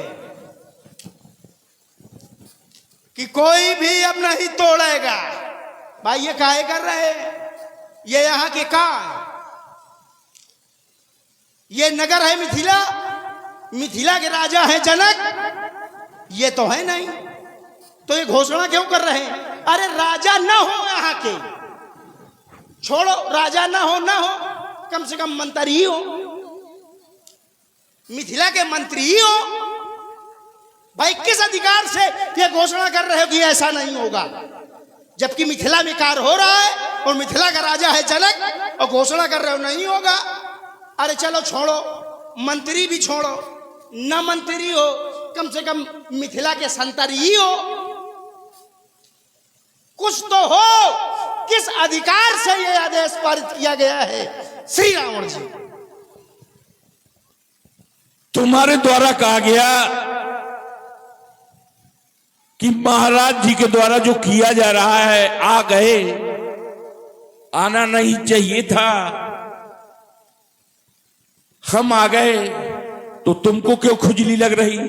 कि कोई भी अब नहीं तोड़ेगा, भाई ये काहे कर रहे हैं? ये यहां के कहाँ है? ये नगर है मिथिला, मिथिला के राजा है जनक, ये तो है नहीं, तो ये घोषणा क्यों कर रहे हैं? अरे राजा ना हो यहां के, छोड़ो, राजा ना हो, कम से कम मंत्री ही हो, मिथिला के मंत्री ही हो। भाई किस अधिकार से ये घोषणा कर रहे हो कि ऐसा नहीं होगा, जबकि मिथिला में कार्य हो रहा है और मिथिला का राजा है जनक, और घोषणा कर रहे हो नहीं होगा? अरे चलो छोड़ो, मंत्री भी छोड़ो, न मंत्री हो, कम से कम मिथिला के संतरी ही हो, कुछ तो हो। किस अधिकार से यह आदेश पारित किया गया है श्री रावण जी? तुम्हारे द्वारा कहा गया कि महाराज जी के द्वारा जो किया जा रहा है, आ गए, आना नहीं चाहिए था, हम आ गए, तो तुमको क्यों खुजली लग रही?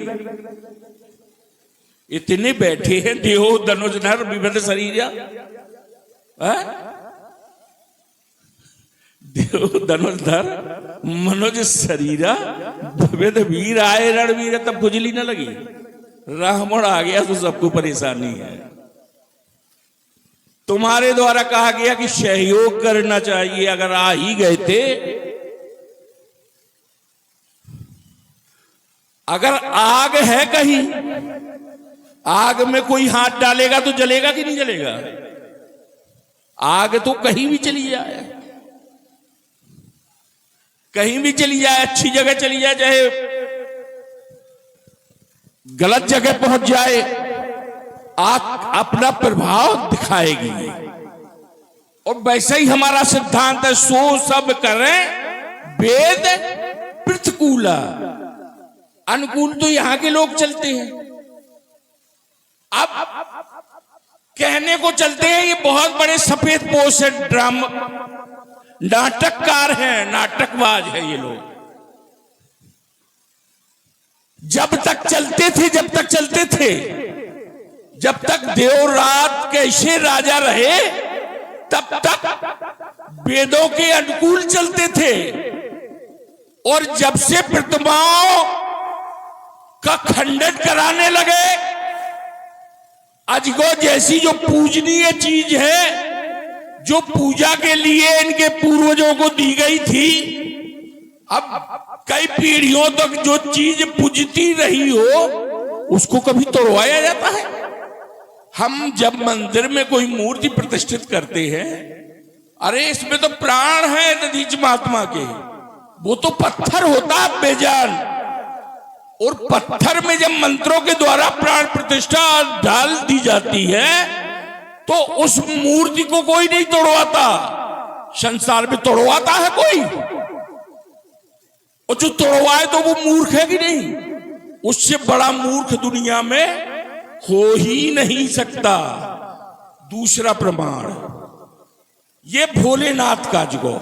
इतने बैठे हैं देहो धनुर्धर विविध शरीरा, देहो धनुर्धर मनोज शरीरा, विविध वीर आए रणवीर, तब खुजली न लगी। रावण आ गया तो सबको परेशानी है। तुम्हारे द्वारा कहा गया कि सहयोग करना चाहिए, अगर आ ही गए थे, अगर आग है कहीं, आग में कोई हाथ डालेगा तो जलेगा कि नहीं जलेगा? आग तो कहीं भी चली जाए, कहीं भी चली जाए, अच्छी जगह चली जाए, चाहे गलत जगह पहुंच जाए, आग अपना प्रभाव दिखाएगी। और वैसे ही हमारा सिद्धांत है, सो सब करें वेद प्रतिकूला, अनुकूल तो यहां के लोग चलते हैं। अब कहने को चलते हैं ये बहुत बड़े सफेद पोश है, ड्रामा नाटककार हैं, नाटकबाज है ये लोग। जब तक चलते थे, जब तक देवराज कैसे राजा रहे, तब तक वेदों के अनुकूल चलते थे, और जब से प्रतिमाओं का खंडन कराने लगे, अजगो जैसी जो पूजनीय चीज है, जो पूजा के लिए इनके पूर्वजों को दी गई थी, अब कई पीढ़ियों तक जो चीज पूजती रही हो, उसको कभी तोड़वाया जाता है? हम जब मंदिर में कोई मूर्ति प्रतिष्ठित करते हैं, अरे इसमें तो प्राण है दधीच महात्मा के, वो तो पत्थर होता है बेजान, और पत्थर में जब मंत्रों के द्वारा प्राण प्रतिष्ठा डाल दी जाती है, तो उस मूर्ति को कोई नहीं तोड़वाता। संसार में तोड़वाता है कोई? और जो तोड़वाए तो वो मूर्ख है कि नहीं? उससे बड़ा मूर्ख दुनिया में हो ही नहीं सकता। दूसरा प्रमाण, ये भोलेनाथ का जगो,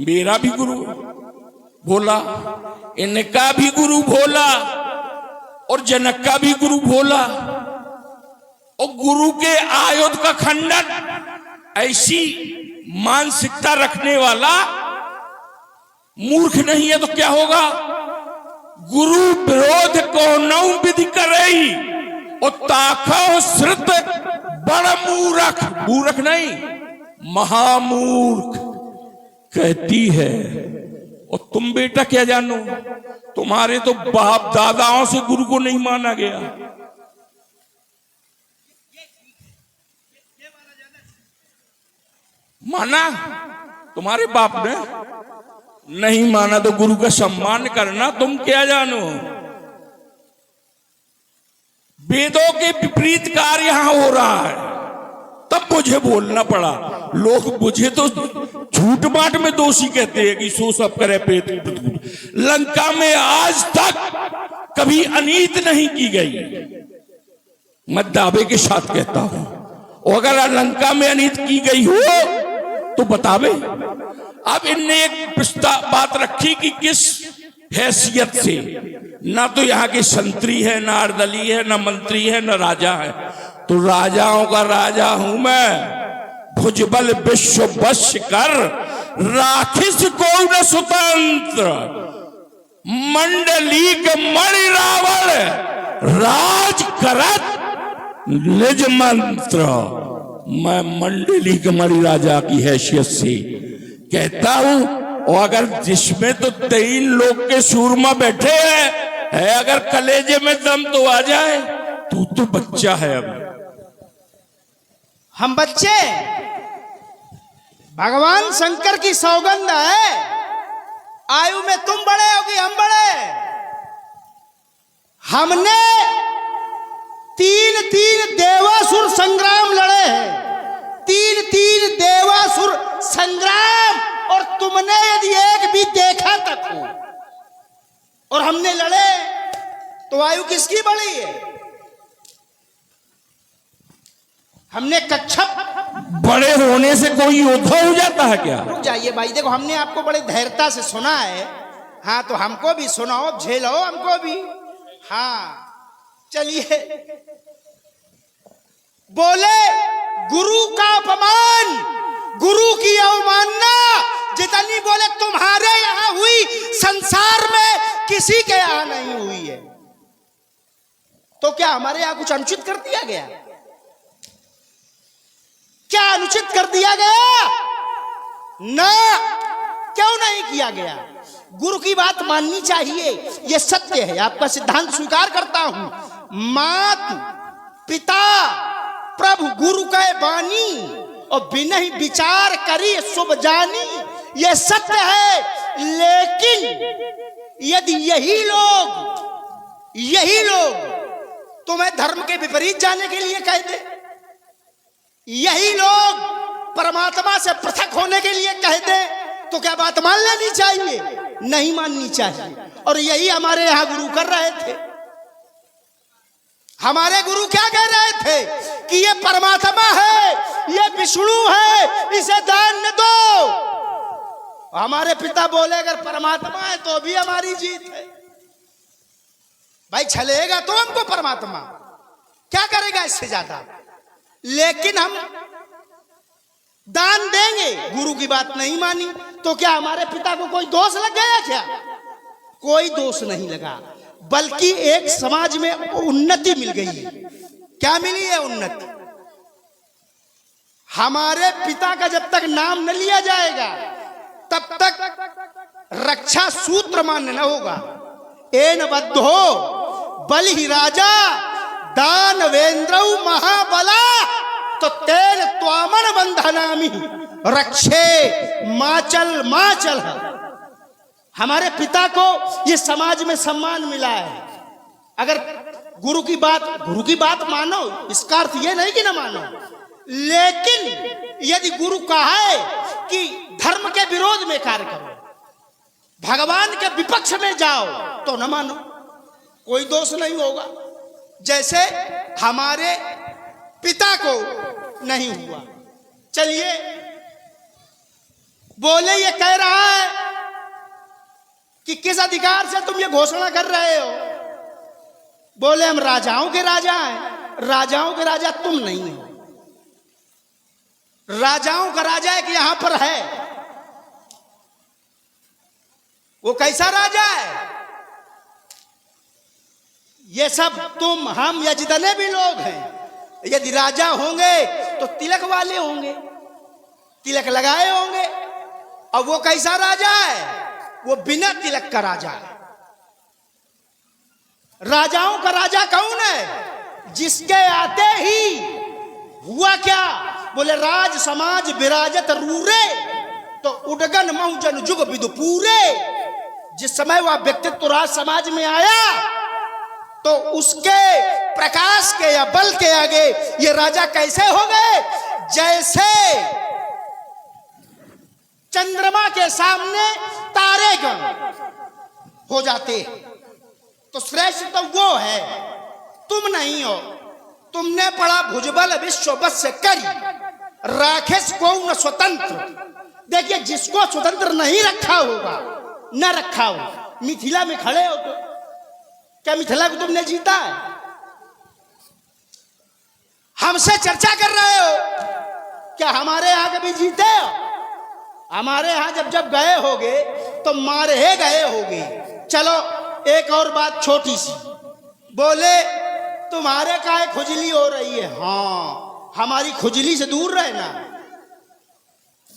मेरा भी गुरु भोला, इनका भी गुरु भोला, और जनक का भी गुरु भोला, और गुरु के आयुध का खंडन, ऐसी मानसिकता रखने वाला मूर्ख नहीं है तो क्या होगा? गुरु विरोध को नौ विधि करई और ताखो श्रुत बड़ मूर्ख, मूर्ख नहीं महामूर्ख कहती है। और तुम बेटा क्या जानो, तुम्हारे तो बाप दादाओं से गुरु को नहीं माना गया। माना तुम्हारे बाप ने, नहीं माना तो गुरु का सम्मान करना। तुम क्या जानो, वेदों के विपरीत कार्य यहां हो रहा है, तब मुझे बोलना पड़ा। लोग मुझे तो झूठ बांट में दोषी कहते हैं कि सो सब करे पेट। लंका में आज तक कभी अनीत नहीं की गई, मैं दावे के साथ कहता हूं। और अगर लंका में अनीत की गई हो तो बतावे। अब इनने एक बात रखी कि किस हैसियत से, ना तो यहाँ के संतरी है, ना अर्दली है, ना मंत्री है, ना राजा है। तो राजाओं का राजा हूं मैं, भुजबल विश्व वश कर राखिस को न स्वतंत्र। मंडलीक मणि रावण राज करत निज मंत्र। मैं मंडली के मणि राजा की हैसियत से कहता हूं। और अगर जिसमें तो 3 लोग के सूरमा बैठे हैं, अगर कलेजे में दम तो आ जाए। तू तो बच्चा है, अभी हम बच्चे, भगवान शंकर की सौगंध है, आयु में तुम बड़े हो कि हम बड़े। हमने 3 देवासुर संग्राम लड़े हैं, 3 देवासुर संग्राम, और तुमने यदि एक भी देखा तक हो और हमने लड़े तो आयु किसकी बड़ी है? हमने कच्छप। बड़े होने से कोई योद्धा हो जाता है क्या? रुक जाइए भाई, देखो हमने आपको बड़े धैर्यता से सुना है, हाँ तो हमको भी सुनाओ, झेलो हमको भी। हाँ चलिए, बोले गुरु का अपमान, गुरु की अवमानना जितनी बोले तुम्हारे यहां हुई, संसार में किसी के यहां नहीं हुई है। तो क्या हमारे यहां कुछ अनुचित कर दिया गया? क्या अनुचित कर दिया गया? ना, क्यों नहीं किया गया? गुरु की बात माननी चाहिए, यह सत्य है, आपका सिद्धांत स्वीकार करता हूं। मात पिता प्रभु गुरु का बानी, और बिना ही विचार करी शुभ जानी, यह सत्य है। लेकिन यदि यही लोग तुम्हें धर्म के विपरीत जाने के लिए कह दे, यही लोग परमात्मा से पृथक होने के लिए कह दे, तो क्या बात मान लेनी चाहिए? नहीं माननी चाहिए। और यही हमारे यहां गुरु कर रहे थे। हमारे गुरु क्या कह रहे थे कि ये परमात्मा है, ये विष्णु है, इसे दान न दो। हमारे पिता बोले अगर परमात्मा है तो भी हमारी जीत है। भाई छलेगा तो हमको परमात्मा, क्या करेगा इससे ज्यादा? लेकिन हम दान देंगे, गुरु की बात नहीं मानी, तो क्या हमारे पिता को कोई दोष लग गया? क्या कोई दोष नहीं लगा, बल्कि एक समाज में उन्नति मिल गई है। क्या मिली है उन्नति? हमारे पिता का जब तक नाम न लिया जाएगा तब तक रक्षा सूत्र मान्य न होगा। एन बद्धो बलि राजा दानवेंद्रौ महाबला, तो तेन त्वामन बंधनामि रक्षे माचल माचल। हमारे पिता को ये समाज में सम्मान मिला है। अगर गुरु की बात मानो, इसका अर्थ ये नहीं कि ना मानो, लेकिन यदि गुरु कहा है कि धर्म के विरोध में कार्य करो, भगवान के विपक्ष में जाओ, तो न मानो, कोई दोष नहीं होगा। जैसे हमारे पिता को नहीं हुआ। चलिए, बोले ये कह रहा है कि किस अधिकार से तुम ये घोषणा कर रहे हो? बोले हम राजाओं के राजा हैं। राजाओं के राजा तुम नहीं हो। राजाओं का राजा एक यहां पर है, वो कैसा राजा है? ये सब तुम हम या जितने भी लोग हैं, यदि राजा होंगे तो तिलक वाले होंगे, तिलक लगाए होंगे। और वो कैसा राजा है? वो बिना तिलक का राजा है। राजाओं का राजा कौन है? जिसके आते ही हुआ क्या? बोले राज समाज विराजत रूरे, तो उडगन मऊजन जुग विदु पूरे। जिस समय वह व्यक्तित्व राज समाज में आया तो उसके प्रकाश के या बल के आगे ये राजा कैसे हो गए? जैसे चंद्रमा के सामने तारेगण हो जाते। तो श्रेष्ठ तो वो है, तुम नहीं हो। तुमने पढ़ा भुजबल विश्व बस से करी, राखेश को न स्वतंत्र। देखिए, जिसको स्वतंत्र नहीं रखा होगा न रखा हो। मिथिला में खड़े हो तो क्या मिथिला को तुमने जीता है? हमसे चर्चा कर रहे हो, क्या हमारे यहां कभी जीते हो? हमारे यहां जब जब गए होगे तो मारे ही गए होगे। चलो एक और बात छोटी सी, बोले तुम्हारे काहे खुजली हो रही है? हाँ, हमारी खुजली से दूर रहना,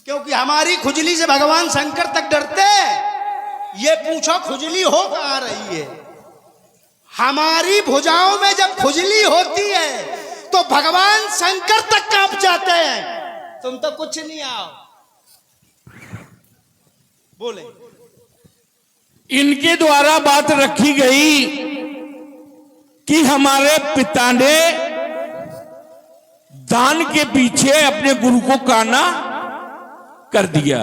क्योंकि हमारी खुजली से भगवान शंकर तक डरते हैं। ये पूछो खुजली हो कहां रही है? हमारी भुजाओं में जब खुजली होती है तो भगवान शंकर तक कांप जाते हैं। तुम तो कुछ नहीं आओ। बोले इनके द्वारा बात रखी गई कि हमारे पिता ने दान के पीछे अपने गुरु को काना कर दिया।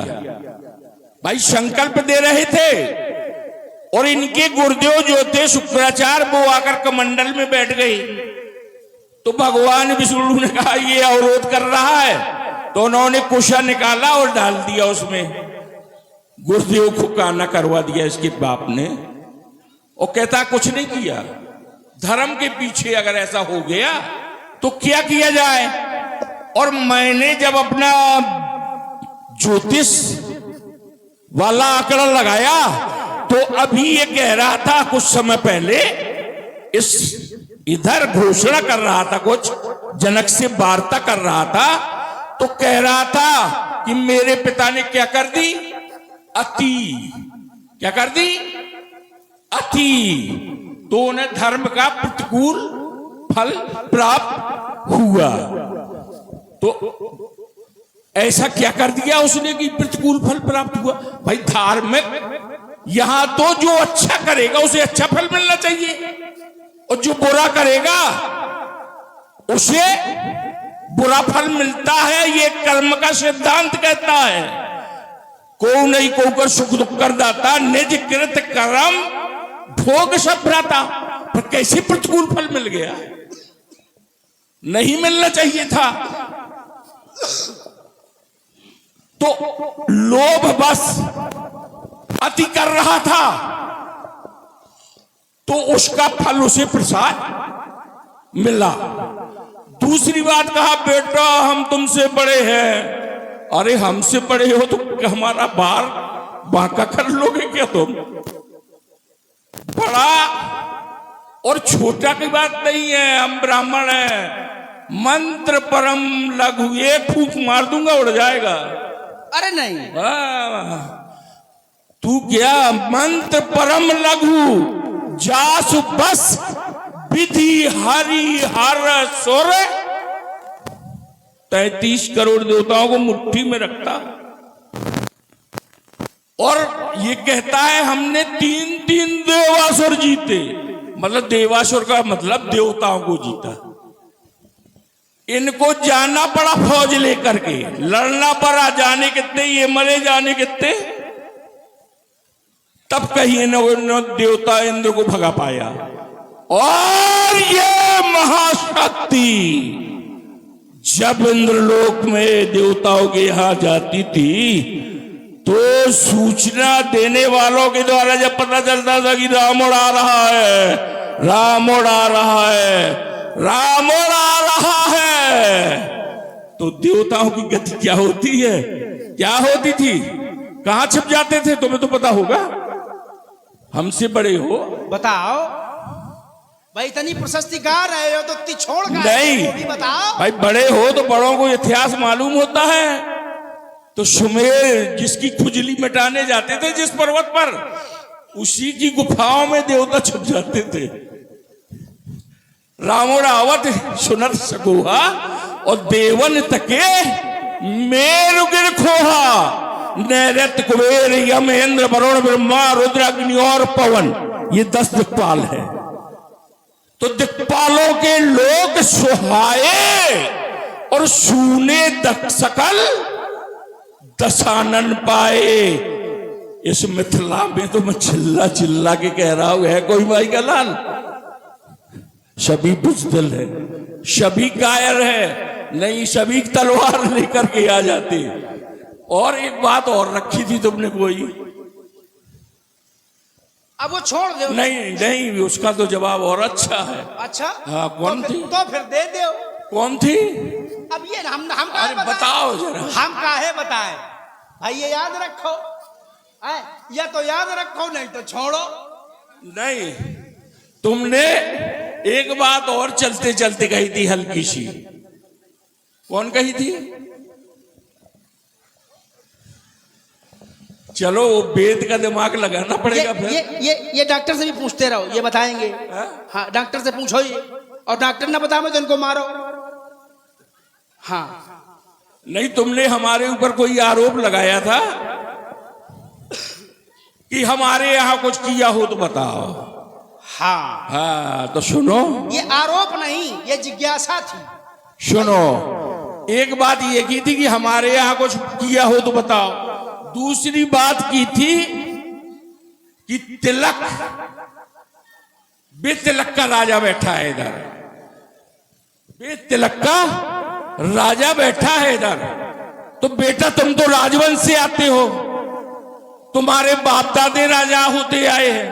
भाई संकल्प दे रहे थे और इनके गुरुदेव जो थे शुक्राचार्य, वो आकर कमंडल में बैठ गई। तो भगवान विष्णु ने कहा ये अवरोध कर रहा है, तो उन्होंने कुशा निकाला और डाल दिया उसमें। गुरुदेव को काना करवा दिया इसके बाप ने। और कहता कुछ नहीं किया। धर्म के पीछे अगर ऐसा हो गया तो क्या किया जाए? और मैंने जब अपना ज्योतिष वाला आंकड़ा लगाया तो अभी ये कह रहा था कुछ समय पहले, इस इधर घोषणा कर रहा था, कुछ जनक से वार्ता कर रहा था, तो कह रहा था कि मेरे पिता ने क्या कर दी? अति। क्या कर दी? अति। तो उन्हें धर्म का प्रतिकूल फल प्राप्त हुआ। तो ऐसा क्या कर दिया उसने कि प्रतिकूल फल प्राप्त हुआ? भाई धार्मिक यहां तो जो अच्छा करेगा उसे अच्छा फल मिलना चाहिए, और जो बुरा करेगा उसे बुरा फल मिलता है। ये कर्म का सिद्धांत कहता है। को नहीं को कर सुख दुख कर दाता, निज कृत कर्म भोग सब भ्राता। पर कैसे प्रतिकूल फल मिल गया? नहीं मिलना चाहिए था। तो लोभ बस अति कर रहा था, तो उसका फल उसे प्रसाद मिला। दूसरी बात कहा, बेटा हम तुमसे बड़े हैं। अरे हमसे बड़े हो तो हमारा बार बांका कर लोगे क्या तुम? बड़ा और छोटा की बात नहीं है, हम ब्राह्मण हैं। मंत्र परम लघु, एक फूंक मार दूंगा उड़ जाएगा। अरे नहीं, तू क्या मंत्र परम लघु, जासु बस विधि हरि हर सुर। 33 करोड़ देवताओं को मुट्ठी में रखता, और ये कहता है हमने 3 देवासुर जीते। मतलब देवासुर का मतलब देवताओं को जीता। इनको जाना पड़ा फौज लेकर के, लड़ना पड़ा। जाने कितने, ये मरे जाने कितने, तब कहीं न देवता इंद्र को भगा पाया। और ये महाशक्ति जब इंद्रलोक में देवताओं के यहां जाती थी तो सूचना देने वालों के द्वारा जब पता चलता था कि राम उड़ा रहा है, राम उड़ा रहा है, राम उड़ा रहा है, तो देवताओं की गति क्या होती है? क्या होती थी? कहां छिप जाते थे? तुम्हें तो पता होगा। हमसे बड़े हो? बताओ भाई, इतनी प्रशस्ति गा रहे हो तो इतनी छोड़ गा नहीं वो भी बताओ। भाई, बड़े हो तो बड़ों को इतिहास मालूम होता है। तो सुमेर जिसकी खुजली मिटाने जाते थे जिस पर्वत पर, उसी की गुफाओं में देवता छुप जाते थे। रामो रावत सुनत सकोहा और देवन तके मेरु गिर खोहा। नैरत कुबेर यम इंद्र वरुण ब्रह्मा रुद्र अग्नि और पवन, ये 10 दिक्पाल है। तो दिक्पालों के लोग सुहाए और सूने सकल दशानन पाए। इस मिथिला में तो मैं चिल्ला चिल्ला के कह रहा हूं, है कोई भाई का लाल? सभी बुजदिल है, सभी कायर है, नहीं सभी तलवार लेकर के आ जाते। और एक बात और रखी थी तुमने कोई? अब वो छोड़ दो। नहीं नहीं, उसका तो जवाब और अच्छा है। अच्छा हाँ, कौन थी? तो फिर दे दो। कौन थी? अब ये हम अरे बताओ जरा। हम काहे बताएं भाई, ये याद रखो। या तो याद रखो, नहीं तो छोड़ो। नहीं, तुमने एक बात और चलते चलते कही थी हल्की सी। कौन कही थी? चलो वेद का दिमाग लगाना पड़ेगा फिर। ये डॉक्टर से भी पूछते रहो, ये बताएंगे। हाँ, डॉक्टर से पूछो ये, और डॉक्टर ना बताओ तो इनको मारो। हाँ, नहीं, तुमने हमारे ऊपर कोई आरोप लगाया था कि हमारे यहाँ कुछ किया हो तो बताओ। हाँ हाँ, तो सुनो। ये आरोप नहीं, ये जिज्ञासा थी। सुनो, एक बात ये की थी कि हमारे यहाँ कुछ किया हो तो बताओ। दूसरी बात की थी कि तिलक, बेतिलक का राजा बैठा है इधर, बेतिलक का राजा बैठा है इधर। तो बेटा, तुम तो राजवंश से आते हो, तुम्हारे बाप दादे राजा होते आए हैं।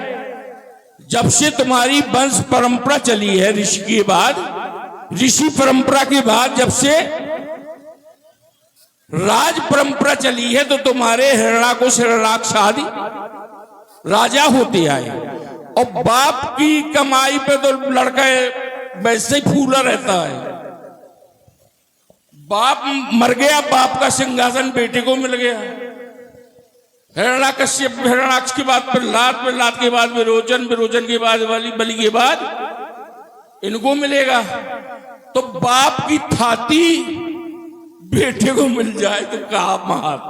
जब से तुम्हारी वंश परंपरा चली है, ऋषि के बाद, ऋषि परंपरा के बाद जब से राज परंपरा चली है, तो तुम्हारे हिरण्याकुश हिरण्याक्ष आदि राजा होते आए। और बाप की कमाई पे तो लड़का वैसे ही फूला रहता है। बाप मर गया, बाप का सिंहासन बेटे को मिल गया। हिरण्याकश्यप, हिरण्याक्ष के बाद प्रहलाद, प्रहलाद के बाद विरोचन, विरोचन के बाद बलि के बाद इनको मिलेगा। तो बाप की थाती बेटे को मिल जाए तो कहा महात।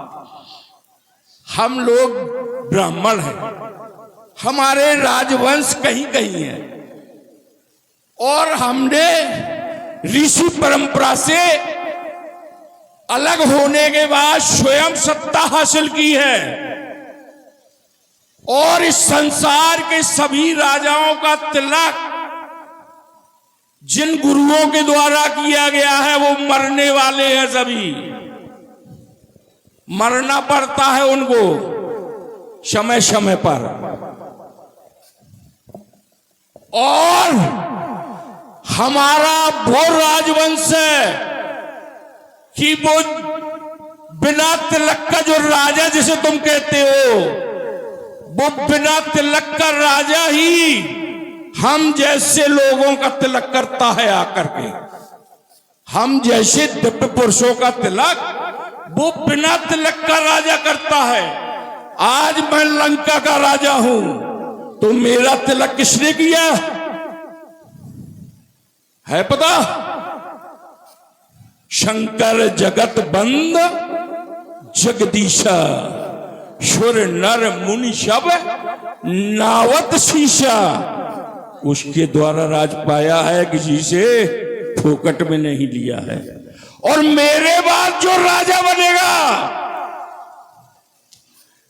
हम लोग ब्राह्मण हैं, हमारे राजवंश कहीं कहीं है, और हमने ऋषि परंपरा से अलग होने के बाद स्वयं सत्ता हासिल की है। और इस संसार के सभी राजाओं का तिलक जिन गुरुओं के द्वारा किया गया है वो मरने वाले हैं, सभी मरना पड़ता है उनको समय समय पर। और हमारा वो राजवंश है कि वो बिना तिलक का जो राजा जिसे तुम कहते हो, वो बिना तिलक का राजा ही हम जैसे लोगों का तिलक करता है आकर के। हम जैसे दिव्य पुरुषों का तिलक वो बिना तिलक का राजा करता है। आज मैं लंका का राजा हूं, तो मेरा तिलक किसने किया है पता? शंकर जगत बंद जगदीशा, सुर नर मुनि सब नावत शीशा। उसके द्वारा राज पाया है, किसी से फोकट में नहीं लिया है। और मेरे बाद जो राजा बनेगा,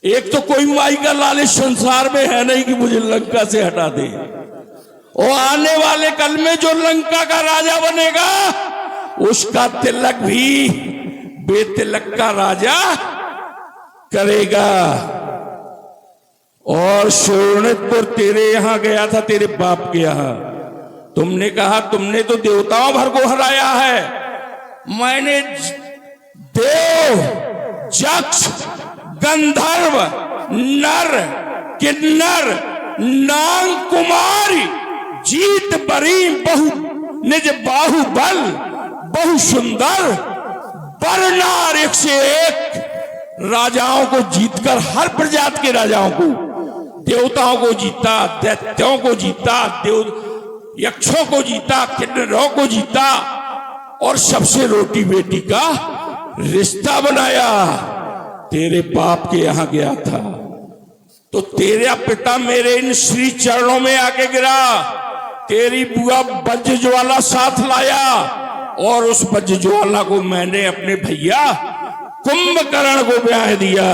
एक तो कोई माई का लालच संसार में है नहीं कि मुझे लंका से हटा दे, और आने वाले कल में जो लंका का राजा बनेगा उसका तिलक भी बेतिलक का राजा करेगा। और शोणितपुर तेरे यहां गया था, तेरे बाप के यहां। तुमने कहा तुमने तो देवताओं भर को हराया है। मैंने देव, यक्ष, गंधर्व, नर, किन्नर, नांग कुमारी जीत बरी बहु निज बाहुबल बहु सुंदर बरनार, एक से एक राजाओं को जीतकर, हर प्रजाति के राजाओं को, देवताओं को जीता, दैत्यों को जीता, देव यक्षों को जीता, किन्नरों को जीता और सबसे रोटी बेटी का रिश्ता बनाया। तेरे बाप के यहां गया था तो तेरा पिता मेरे इन श्री चरणों में आके गिरा, तेरी बुआ वज्र ज्वाला साथ लाया और उस वज्र ज्वाला को मैंने अपने भैया कुंभकर्ण को ब्याह दिया।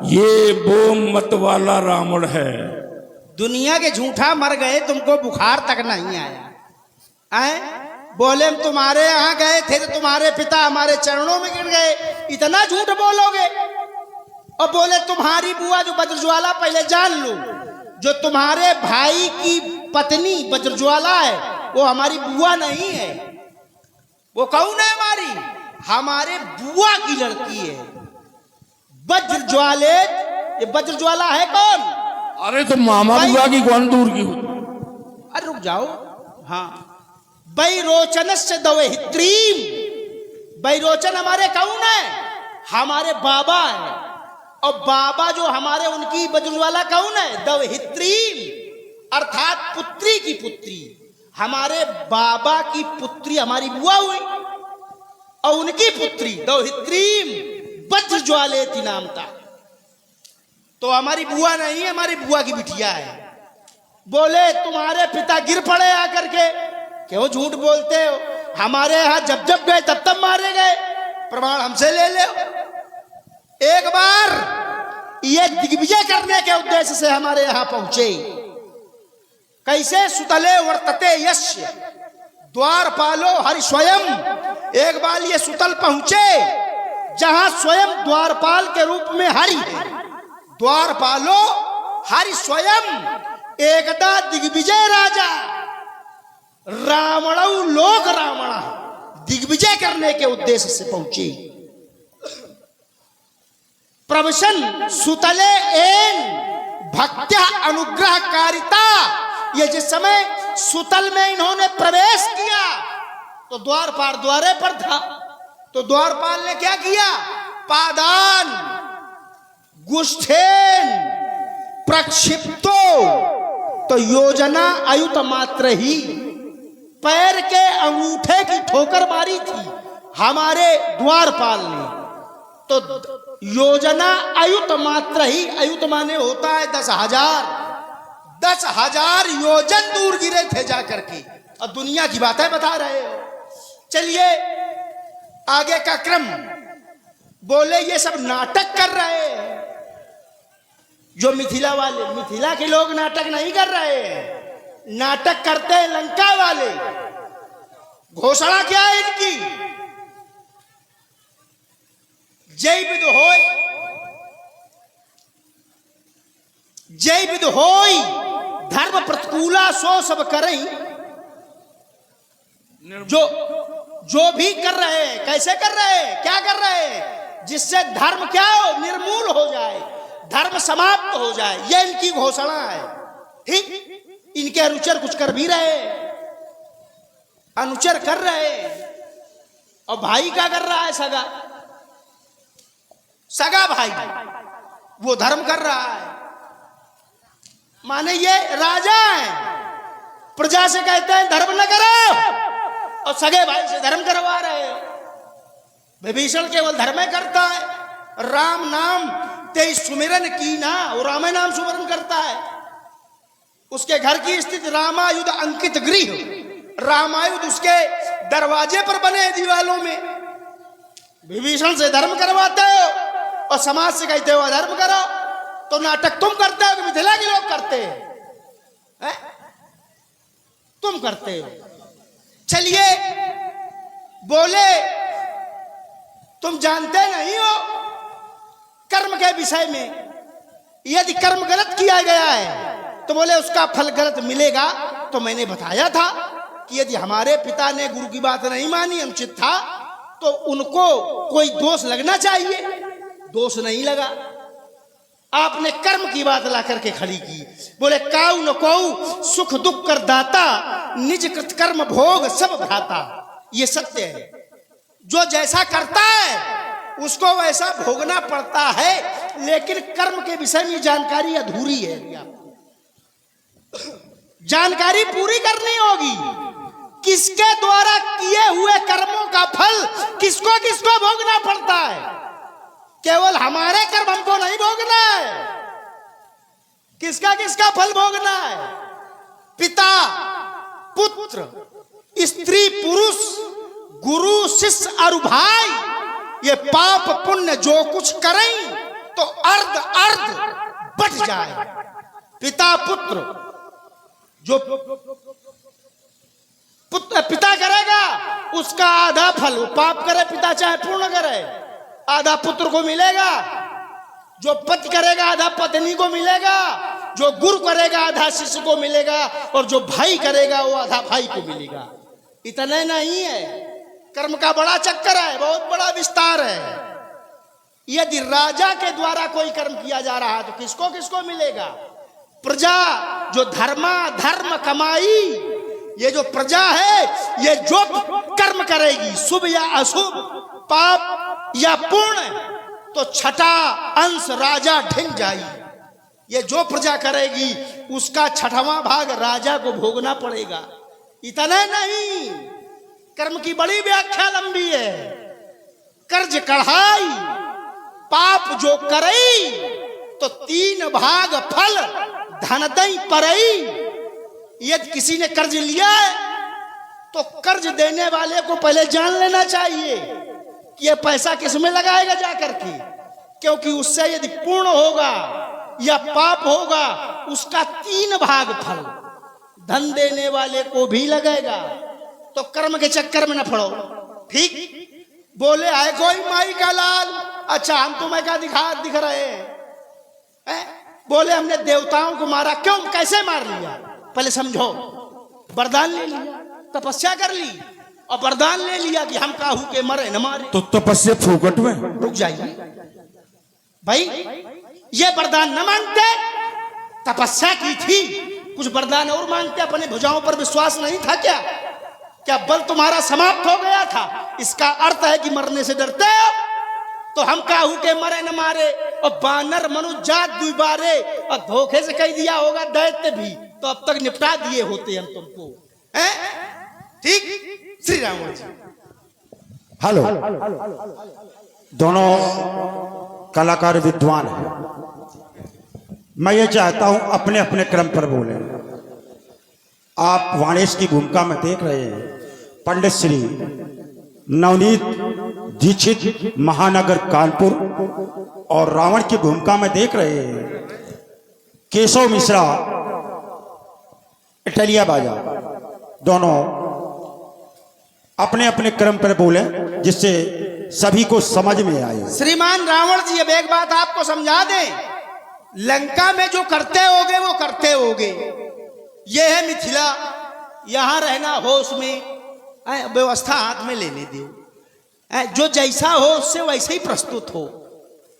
ये वो मत वाला रावण है। दुनिया के झूठा मर गए, तुमको बुखार तक नहीं आया। आए बोले हम तुम्हारे यहाँ गए थे तो तुम्हारे पिता हमारे चरणों में गिर गए, इतना झूठ बोलोगे? और बोले तुम्हारी बुआ जो वज्रज्वाला, पहले जान लो जो तुम्हारे भाई की पत्नी वज्रज्वाला है वो हमारी बुआ नहीं है। वो कौन है? हमारे बुआ की लड़की है वज्रज्वाले। ये वज्रज्वाला है कौन? अरे तो मामा बुआ की कौन दूर की? अरे रुक जाओ। हाँ, वैरोचनस्य दवहित्रीम। वैरोचन हमारे कौन है? हमारे बाबा है। और बाबा जो हमारे उनकी वज्रज्वाला कौन है? दवहित्रीम, अर्थात पुत्री की पुत्री। हमारे बाबा की पुत्री हमारी बुआ हुई और उनकी पुत्री दवहित्रीम वज्रज्वालेति नाम था। तो हमारी बुआ नहीं, हमारी बुआ की बिटिया है। बोले तुम्हारे पिता गिर पड़े आकर के। क्यों झूठ बोलते हो? हमारे यहां जब जब गए तब तब मारे गए, प्रमाण हमसे ले लो। एक बार ये दिग्विजय करने के उद्देश्य से हमारे यहां पहुंचे। कैसे? सुतले वर्तते यस्य द्वारपालो हरि स्वयं। एक बार ये सुतल पहुंचे जहां स्वयं द्वारपाल के रूप में हरि है। द्वारपालो हरि स्वयं। एकदा दिग्विजय राजा रावण लोक रावण दिग्विजय करने के उद्देश्य से पहुंचे। प्रवशन सुतले एन भक्त्या अनुग्रहकारिता। ये जिस समय सुतल में इन्होंने प्रवेश किया तो द्वारपाल द्वारे पर था। तो द्वारपाल ने क्या किया? पादान गुष्ठेन प्रक्षिप्तो। तो योजना आयुत मात्र ही पैर के अंगूठे की ठोकर मारी थी हमारे द्वारपाल ने। तो योजना आयुत मात्र ही, आयुत माने होता है 10,000। 10,000 योजन दूर गिरे थे जाकर के। और दुनिया की बातें बता रहे हो। चलिए आगे का क्रम। बोले ये सब नाटक कर रहे हैं। जो मिथिला वाले, मिथिला के लोग नाटक नहीं कर रहे हैं, नाटक करते हैं लंका वाले। घोषणा क्या है इनकी? जय विद होय, जय विद होय धर्म प्रतिकूला सो सब करई। जो भी कर रहे हैं, कैसे कर रहे हैं, क्या कर रहे हैं? जिससे धर्म क्या हो? निर्मूल हो जाए, धर्म समाप्त हो जाए। यह इनकी घोषणा है। ठीक, इनके अनुचर कुछ कर भी रहे, अनुचर कर रहे। और भाई क्या कर रहा है? सगा सगा भाई वो धर्म कर रहा है। माने ये राजा है, प्रजा से कहते हैं धर्म न करो और सगे भाई से धर्म करवा रहे हो। विभीषण केवल धर्म करता है। राम नाम ते सुमिरन की ना, वो राम नाम सुमिरन करता है। उसके घर की स्थिति रामायुध अंकित गृह, रामायुध उसके दरवाजे पर बने दीवालों में। विभीषण से धर्म करवाते हो और समाज से कहते हो अधर्म करो। तो नाटक तुम करते हो कि मिथिला के लोग करते हैं? तुम करते हो। चलिए बोले तुम जानते नहीं हो कर्म के विषय में। यदि कर्म गलत किया गया है तो बोले उसका फल गलत मिलेगा। तो मैंने बताया था कि यदि हमारे पिता ने गुरु की बात नहीं मानी, अनुचित था, तो उनको कोई दोष लगना चाहिए। दोष नहीं लगा। आपने कर्म की बात ला करके खड़ी की। बोले काऊ न कोऊ सुख दुख कर दाता, निज कृत कर्म भोग सब भ्राता। ये सत्य है, जो जैसा करता है उसको वैसा भोगना पड़ता है, लेकिन कर्म के विषय में जानकारी अधूरी है। जानकारी पूरी करनी होगी, किसके द्वारा किए हुए कर्मों का फल किसको किसको भोगना पड़ता है। केवल हमारे कर्म हमको नहीं भोगना है, किसका किसका फल भोगना है। पिता पुत्र, स्त्री पुरुष, गुरु शिष्य और भाई, ये पाप पुण्य जो कुछ करें तो अर्ध अर्ध बट जाए। पिता पुत्र, जो पिता करेगा उसका आधा फल, वो पाप करे पिता चाहे पूर्ण करे, आधा पुत्र को मिलेगा। जो पति करेगा आधा पत्नी को मिलेगा, जो गुरु करेगा आधा शिष्य को मिलेगा, और जो भाई करेगा वो आधा भाई को मिलेगा। इतना नहीं है, कर्म का बड़ा चक्कर है, बहुत बड़ा विस्तार है। यदि राजा के द्वारा कोई कर्म किया जा रहा है तो किसको किसको मिलेगा। प्रजा जो धर्म कमाई, ये जो प्रजा है ये जो कर्म करेगी शुभ या अशुभ, पाप या पुण्य, तो छठा अंश राजा ढिन जाई। ये जो प्रजा करेगी उसका छठवां भाग राजा को भोगना पड़ेगा। इतना नहीं, कर्म की बड़ी व्याख्या लंबी है। कर्ज कढ़ाई, पाप जो करई तो 3 भाग फल धन दई परई। यदि किसी ने कर्ज लिया है तो कर्ज देने वाले को पहले जान लेना चाहिए कि यह पैसा किस में लगाएगा जाकर के, क्योंकि उससे यदि पूर्ण होगा या पाप होगा उसका 3 भाग फल धन देने वाले को भी लगेगा। तो कर्म के चक्कर में न पड़ो। ठीक बोले आए कोई माई का लाल, अच्छा हम तुम्हें क्या दिख रहे हैं? बोले हमने देवताओं को मारा, क्यों कैसे मार लिया? पहले समझो। वरदान ले लिया, तपस्या कर ली और वरदान ले लिया कि हम काहू के मरे न मारे, तो तपस्या फूकट में। रुक जाइए भाई, ये वरदान न मांगते, तपस्या की थी, कुछ वरदान और मांगते, अपने भुजाओं पर विश्वास नहीं था क्या? क्या बल तुम्हारा समाप्त हो गया था? इसका अर्थ है कि मरने से डरते हो। तो हम काहू के मरे न मारे, और बानर मनुष्य जात दुबारे, और धोखे से कह दिया होगा दैत्य भी, तो अब तक निपटा दिए होते हम तुमको, हैं? ठीक श्री राम जी। हेलो, दोनों कलाकार विद्वान हैं। मैं ये चाहता हूं अपने अपने क्रम पर बोले। आप वाणेश की भूमिका में देख रहे हैं पंडित श्री नवनीत दीक्षित महानगर कानपुर, और रावण की भूमिका में देख रहे हैं केशव मिश्रा इटलिया बाजा। दोनों अपने अपने क्रम पर बोले जिससे सभी को समझ में आए। श्रीमान रावण जी, अब एक बात आपको समझा दें, लंका में जो करते होगे वो करते होगे। ये है मिथिला, यहां रहना होश में, व्यवस्था हाथ में लेने दो, जो जैसा हो उससे वैसे ही प्रस्तुत हो,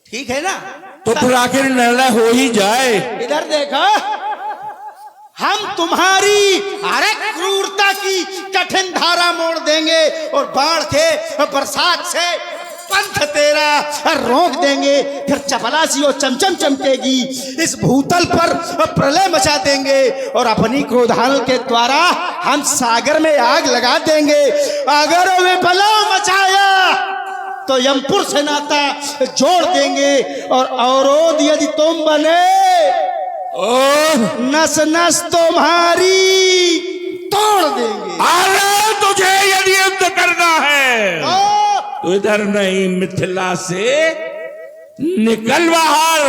ठीक है ना? तो फिर आखिर निर्णय हो ही जाए। इधर देखो, हम तुम्हारी हर एक क्रूरता की कठिन धारा मोड़ देंगे और बाढ़ के बरसात से पंथ तेरा रोक देंगे। फिर चपलासी और चमचम चमकेगी, इस भूतल पर प्रलय मचा देंगे, और अपनी क्रोधाल के द्वारा हम सागर में आग लगा देंगे। अगर वे बलव मचाया तो यमपुर से नाता जोड़ देंगे, और अवरोध यदि तुम बने, नस नस तुम्हारी तोड़ देंगे। अरे तुझे यदि युद्ध करना है तो इधर नहीं, मिथिला से निकल बाहर,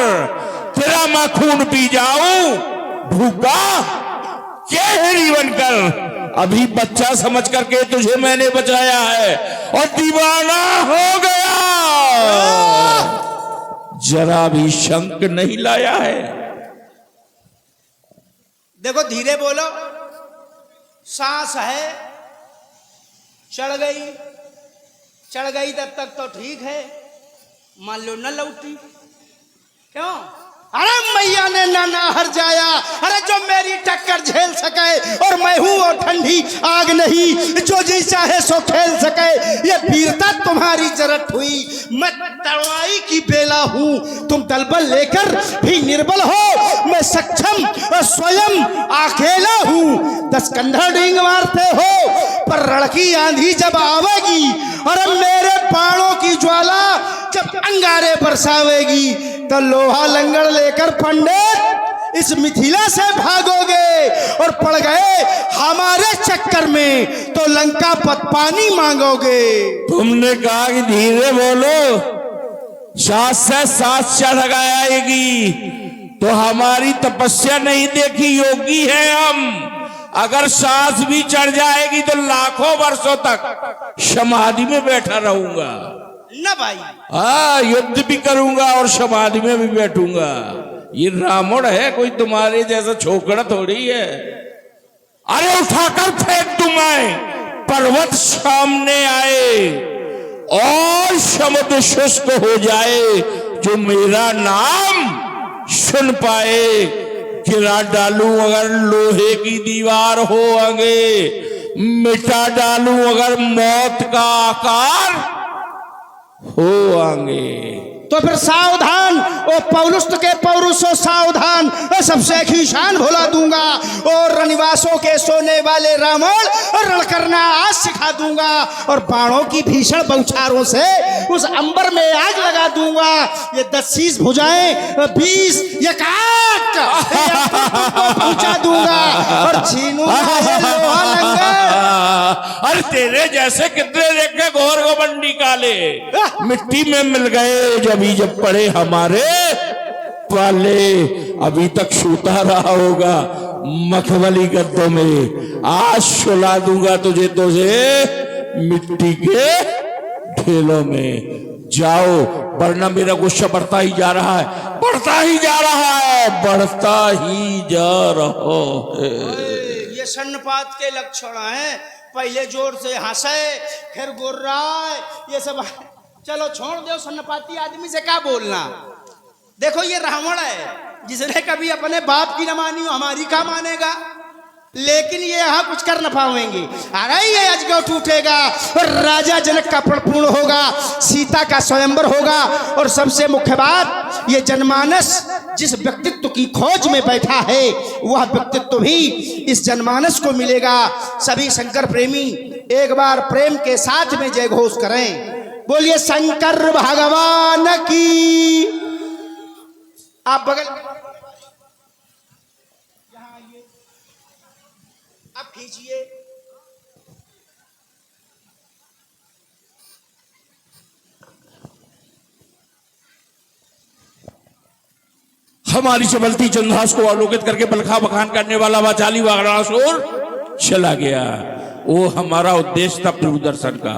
तेरा मैं खून पी जाऊं, भूखा चेहरी बनकर। अभी बच्चा समझ करके तुझे मैंने बचाया है और दीवाना हो गया, जरा भी शंक नहीं लाया है। देखो धीरे बोलो, सांस है, चढ़ गई तब तक तो ठीक है, मान लो न लौटी, क्यों? अरे मैया ने ना हर जाया, अरे जो मेरी टक्कर झेल सके, और मैं हूँ वो ठंडी आग नहीं जो जी चाहे सो खेल सके। ये वीरता तुम्हारी जरूरत हुई, मैं तड़वाई की बेला हूँ, तुम दलबल लेकर भी निर्बल हो, मैं सक्षम और स्वयं अकेला हूँ। 10 कंधर डींग मारते हो पर रड़की आंधी जब आवेगी, और मेरे बाणों की ज्वाला जब अंगारे बरसावेगी, तो लोहा लंगड़ लेकर पंडित इस मिथिला से भागोगे, और पड़ गए हमारे चक्कर में तो लंका पत पानी मांगोगे। तुमने कहा कि धीरे बोलो, सांस से सांस चढ़ आएगी, तो हमारी तपस्या नहीं देखी, योगी है हम। अगर सांस भी चढ़ जाएगी तो लाखों वर्षों तक समाधि में बैठा रहूंगा न भाई। हाँ, युद्ध भी करूंगा और समाधि में भी बैठूंगा। ये रावण है, कोई तुम्हारे जैसा छोकरा थोड़ी है। अरे उठाकर फेंक दूं मैं, पर्वत सामने आए और समुद्र शुष्क हो जाए, जो मेरा नाम सुन पाए। गिरा डालूं अगर लोहे की दीवार हो आगे, मिटा डालूं अगर मौत का आकार हो आगे। तो फिर सावधान, ओ पौलुस्त के पौरुषो सावधान, सबसे खीशान भुला दूंगा, और रनिवासों के सोने वाले रावण रण करना आज सिखा दूंगा, और बाणों की भीषण बौछारों से उस अंबर में आग लगा दूंगा। ये 10 शीश भुजाएं 20 ये काट पहुंचा दूंगा, और छीनूंगा ये लोहा लंगड़। अरे तेरे जैसे कितने देखे घोर गोबंडी काले मिट्टी में मिल गए, जब पड़े हमारे पाले। अभी तक सूता रहा होगा मखमली गद्दों में, आज सुला दूंगा तुझे मिट्टी के ढेलों में। जाओ, वरना मेरा गुस्सा बढ़ता ही जा रहा है, बढ़ता ही जा रहा है, बढ़ता ही जा रहा है। ये सन्नपात के लक्षण हैं, पहले जोर से हंसे फिर गुर्राए, ये सब। चलो छोड़ दो सन्नपाती आदमी से क्या बोलना। देखो ये रावण है, जिसने कभी अपने बाप की न मानी, हमारी क्या मानेगा। लेकिन ये यहाँ कुछ कर न पाएंगे। अरे ये अजगर टूटेगा, और राजा जनक का पूर्ण होगा, सीता का स्वयंवर होगा, और सबसे मुख्य बात, ये जनमानस जिस व्यक्तित्व की खोज में बैठा है, वह व्यक्तित्व भी इस जनमानस को मिलेगा। सभी शंकर प्रेमी एक बार प्रेम के साथ में जय घोष करें। बोलिए शंकर भगवान की। आप बगल यहां आइए, आप खींचिए। हमारी चबलती चंद्रहास को आलोकित करके बलखा बखान करने वाला वाचाली वागणासुर चला गया। वो हमारा उद्देश्य था प्रभु दर्शन का।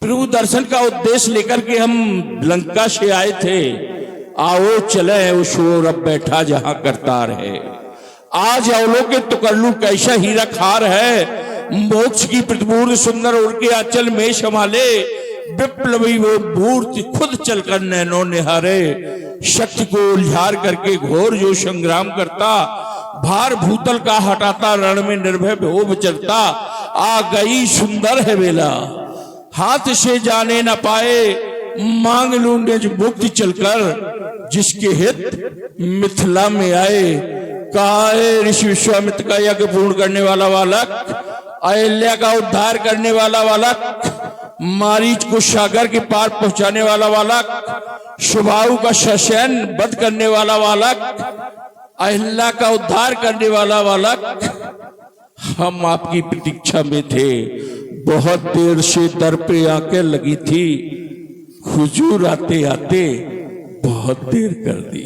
प्रभु दर्शन का उद्देश्य लेकर के हम लंका से आए थे। आओ चले, वो शोर अब बैठा जहां करतार है। आज अवलोकित तो कर लू कैसा हीरा खार है। मोक्ष की प्रतिपूर्ण सुंदर उनके आंचल में संभाले, विप्लवी वो मूर्ति खुद चलकर नैनो निहारे। शक्ति को उलझार करके घोर जो संग्राम करता, भार भूतल का हटाता, रण में निर्भय हो विचरता। आ गई सुंदर है बेला, हाथ से जाने न पाए, मांग लूं निज मुक्ति चलकर। जिसके हित मिथिला में आए, कहा है ऋषि विश्वामित्र का यज्ञ पूर्ण करने वाला बालक, अहिल्या का उद्धार करने वाला बालक, मारीच को सागर के पार पहुंचाने वाला बालक, शुभाऊ का ससैन वध करने वाला बालक, अहिल्या का उद्धार करने वाला बालक। हम आपकी प्रतीक्षा में थे, बहुत देर से दर पे आके लगी थी, हुजूर आते आते बहुत देर कर दी।